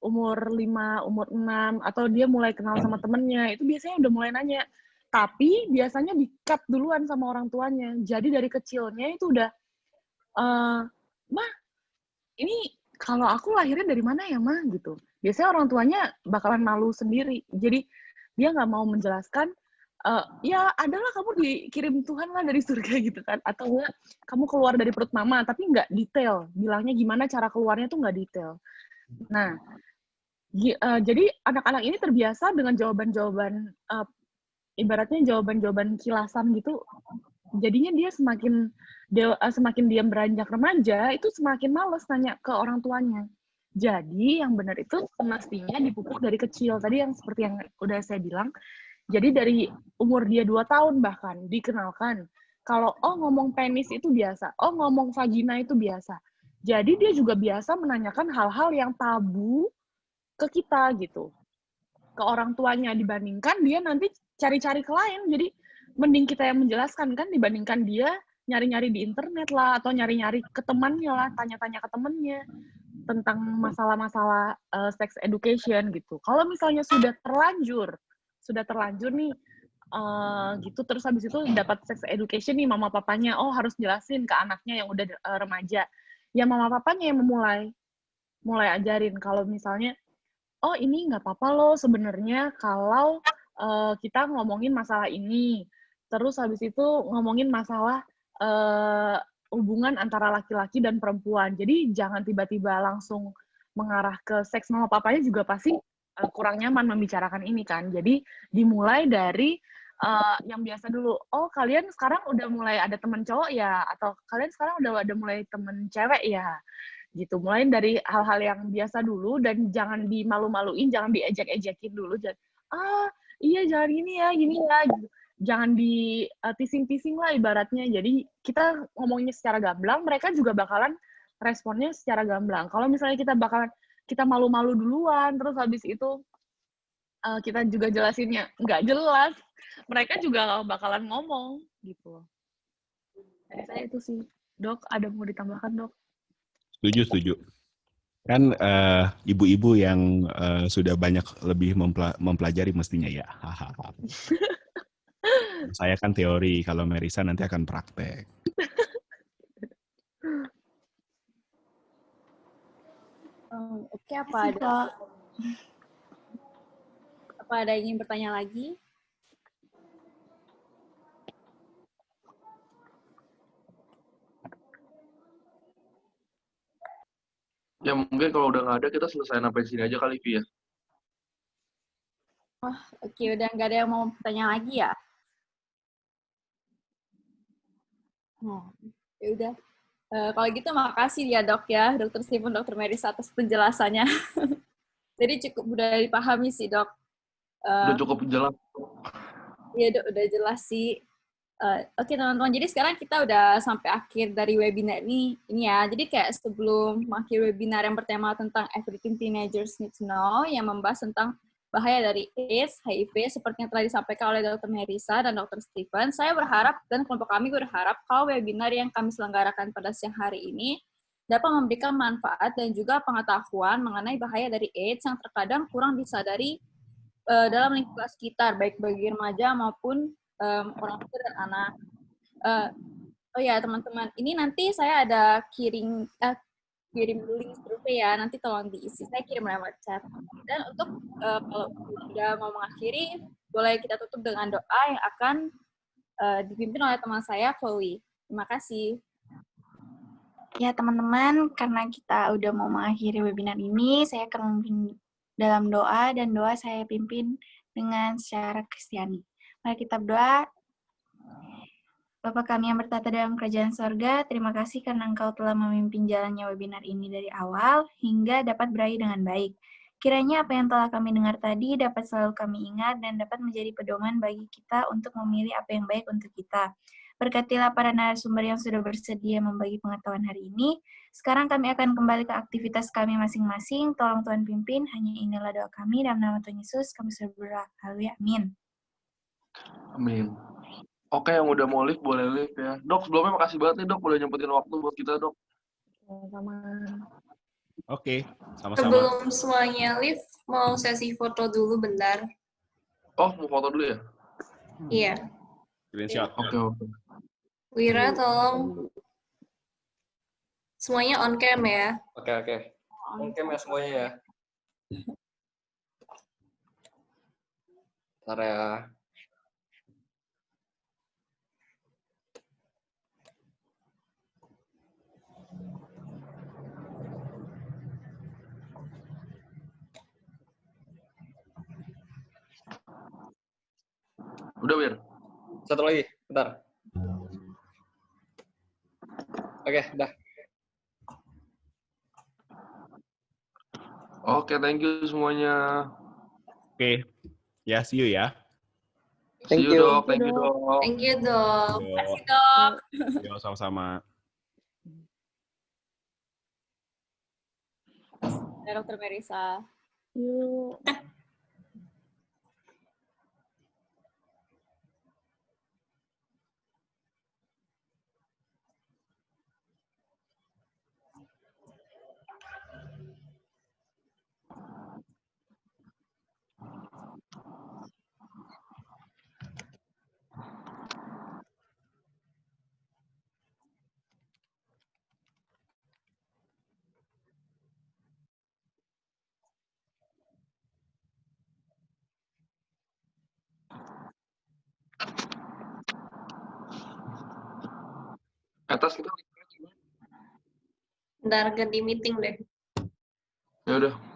umur 5, umur 6, atau dia mulai kenal sama temennya, itu biasanya udah mulai nanya. Tapi biasanya di-cut duluan sama orang tuanya. Jadi dari kecilnya itu udah, "Mah, ini kalau aku lahirnya dari mana ya, Mah?" gitu. Biasanya orang tuanya bakalan malu sendiri. Jadi dia nggak mau menjelaskan, ya adalah kamu dikirim Tuhan lah dari surga gitu kan. Atau enggak, kamu keluar dari perut mama, tapi nggak detail. Bilangnya gimana cara keluarnya tuh nggak detail. Nah, jadi anak-anak ini terbiasa dengan jawaban-jawaban, ibaratnya jawaban-jawaban kilasan gitu. Jadinya dia semakin dia beranjak remaja, itu semakin males nanya ke orang tuanya. Jadi yang benar itu semestinya dipupuk dari kecil. Tadi yang seperti yang udah saya bilang, jadi dari umur dia 2 tahun bahkan dikenalkan. Kalau ngomong penis itu biasa, ngomong vagina itu biasa. Jadi dia juga biasa menanyakan hal-hal yang tabu ke kita gitu, ke orang tuanya, dibandingkan dia nanti cari-cari ke lain. Jadi mending kita yang menjelaskan kan, dibandingkan dia nyari-nyari di internet lah, atau nyari-nyari ke temannya lah, tanya-tanya ke temannya tentang masalah-masalah sex education gitu. Kalau misalnya sudah terlanjur nih, gitu, terus habis itu dapat sex education nih mama papanya, harus jelasin ke anaknya yang udah remaja. Ya mama papanya yang mulai ajarin kalau misalnya, ini nggak apa-apa loh sebenarnya kalau kita ngomongin masalah ini. Terus habis itu ngomongin masalah hubungan antara laki-laki dan perempuan. Jadi jangan tiba-tiba langsung mengarah ke seks. Mama papanya juga pasti kurang nyaman membicarakan ini kan. Jadi dimulai dari yang biasa dulu. Kalian sekarang udah mulai ada teman cowok ya? Atau kalian sekarang udah ada mulai teman cewek ya? gitu. Mulai dari hal-hal yang biasa dulu dan jangan dimalu-maluin, jangan diejek-ejekin dulu. Iya jangan gini ya, gitu. Jangan di teasing-teasing lah ibaratnya. Jadi kita ngomongnya secara gamblang, mereka juga bakalan responnya secara gamblang. Kalau misalnya kita malu-malu duluan, terus habis itu kita juga jelasinnya nggak jelas, mereka juga bakalan ngomong gitu. Dari saya itu sih. Dok, ada mau ditambahkan, Dok? Setuju. Kan ibu-ibu yang sudah banyak lebih mempelajari mestinya ya. Saya kan teori, kalau Merisa nanti akan praktek. Oke, apa ada yang ingin bertanya lagi? Ya mungkin kalau udah nggak ada, kita selesai sampai sini aja kali, Vi ya. Oke, udah nggak ada yang mau bertanya lagi ya? Ya udah. Kalau gitu makasih ya dok ya, Dr. Steven, Dr. Merisa atas penjelasannya. Jadi cukup udah dipahami sih dok. Udah cukup jelas. Iya dok, udah jelas sih. Oke teman-teman, jadi sekarang kita udah sampai akhir dari webinar ini ya. Jadi kayak sebelum mengakhiri webinar yang bertema tentang Everything Teenagers Need to Know, yang membahas tentang bahaya dari AIDS, HIV, seperti yang telah disampaikan oleh Dr. Merisa dan Dr. Steven, saya berharap dan kelompok kami berharap kalau webinar yang kami selenggarakan pada siang hari ini dapat memberikan manfaat dan juga pengetahuan mengenai bahaya dari AIDS yang terkadang kurang disadari dalam lingkungan sekitar, baik bagi remaja maupun orang tua dan anak. Oh ya teman-teman, ini nanti saya ada kirim link survei ya, nanti tolong diisi. Saya kirim lewat chat. Dan untuk kalau sudah mau mengakhiri, boleh kita tutup dengan doa yang akan dipimpin oleh teman saya, Chloe. Terima kasih. Ya teman-teman, karena kita udah mau mengakhiri webinar ini, saya akan memimpin dalam doa, dan doa saya pimpin dengan secara Kristiani. Mari kita berdoa. Bapa kami yang bertata dalam kerajaan sorga, terima kasih karena Engkau telah memimpin jalannya webinar ini dari awal hingga dapat berakhir dengan baik. Kiranya apa yang telah kami dengar tadi dapat selalu kami ingat dan dapat menjadi pedoman bagi kita untuk memilih apa yang baik untuk kita. Berkatilah para narasumber yang sudah bersedia membagi pengetahuan hari ini. Sekarang kami akan kembali ke aktivitas kami masing-masing. Tolong Tuhan pimpin, hanya inilah doa kami. Dalam nama Tuhan Yesus, kami sudah berdoa. Haleluya, amin. Amin. Oke, yang udah mau live, boleh live ya. Dok, sebelumnya makasih banget nih dok, udah nyempetin waktu buat kita dok. Sama-sama. Oke, sama-sama. Sebelum semuanya live, mau sesi foto dulu bentar. Oh, mau foto dulu ya? Iya. Screenshot. Oke. Wira, tolong. Semuanya on cam ya. Oke. On cam ya semuanya ya. Bentar ya. Udah, Wir? Satu lagi, bentar. Oke, udah. Oke, thank you semuanya. Oke. Ya, see you ya. See you, dok. Thank you, dok. Thank you, dok. Terima kasih, dok. Yo, sama-sama. Dr. Merisa. Yuk. Atas kita. Bentar, ganti meeting deh. Ya udah.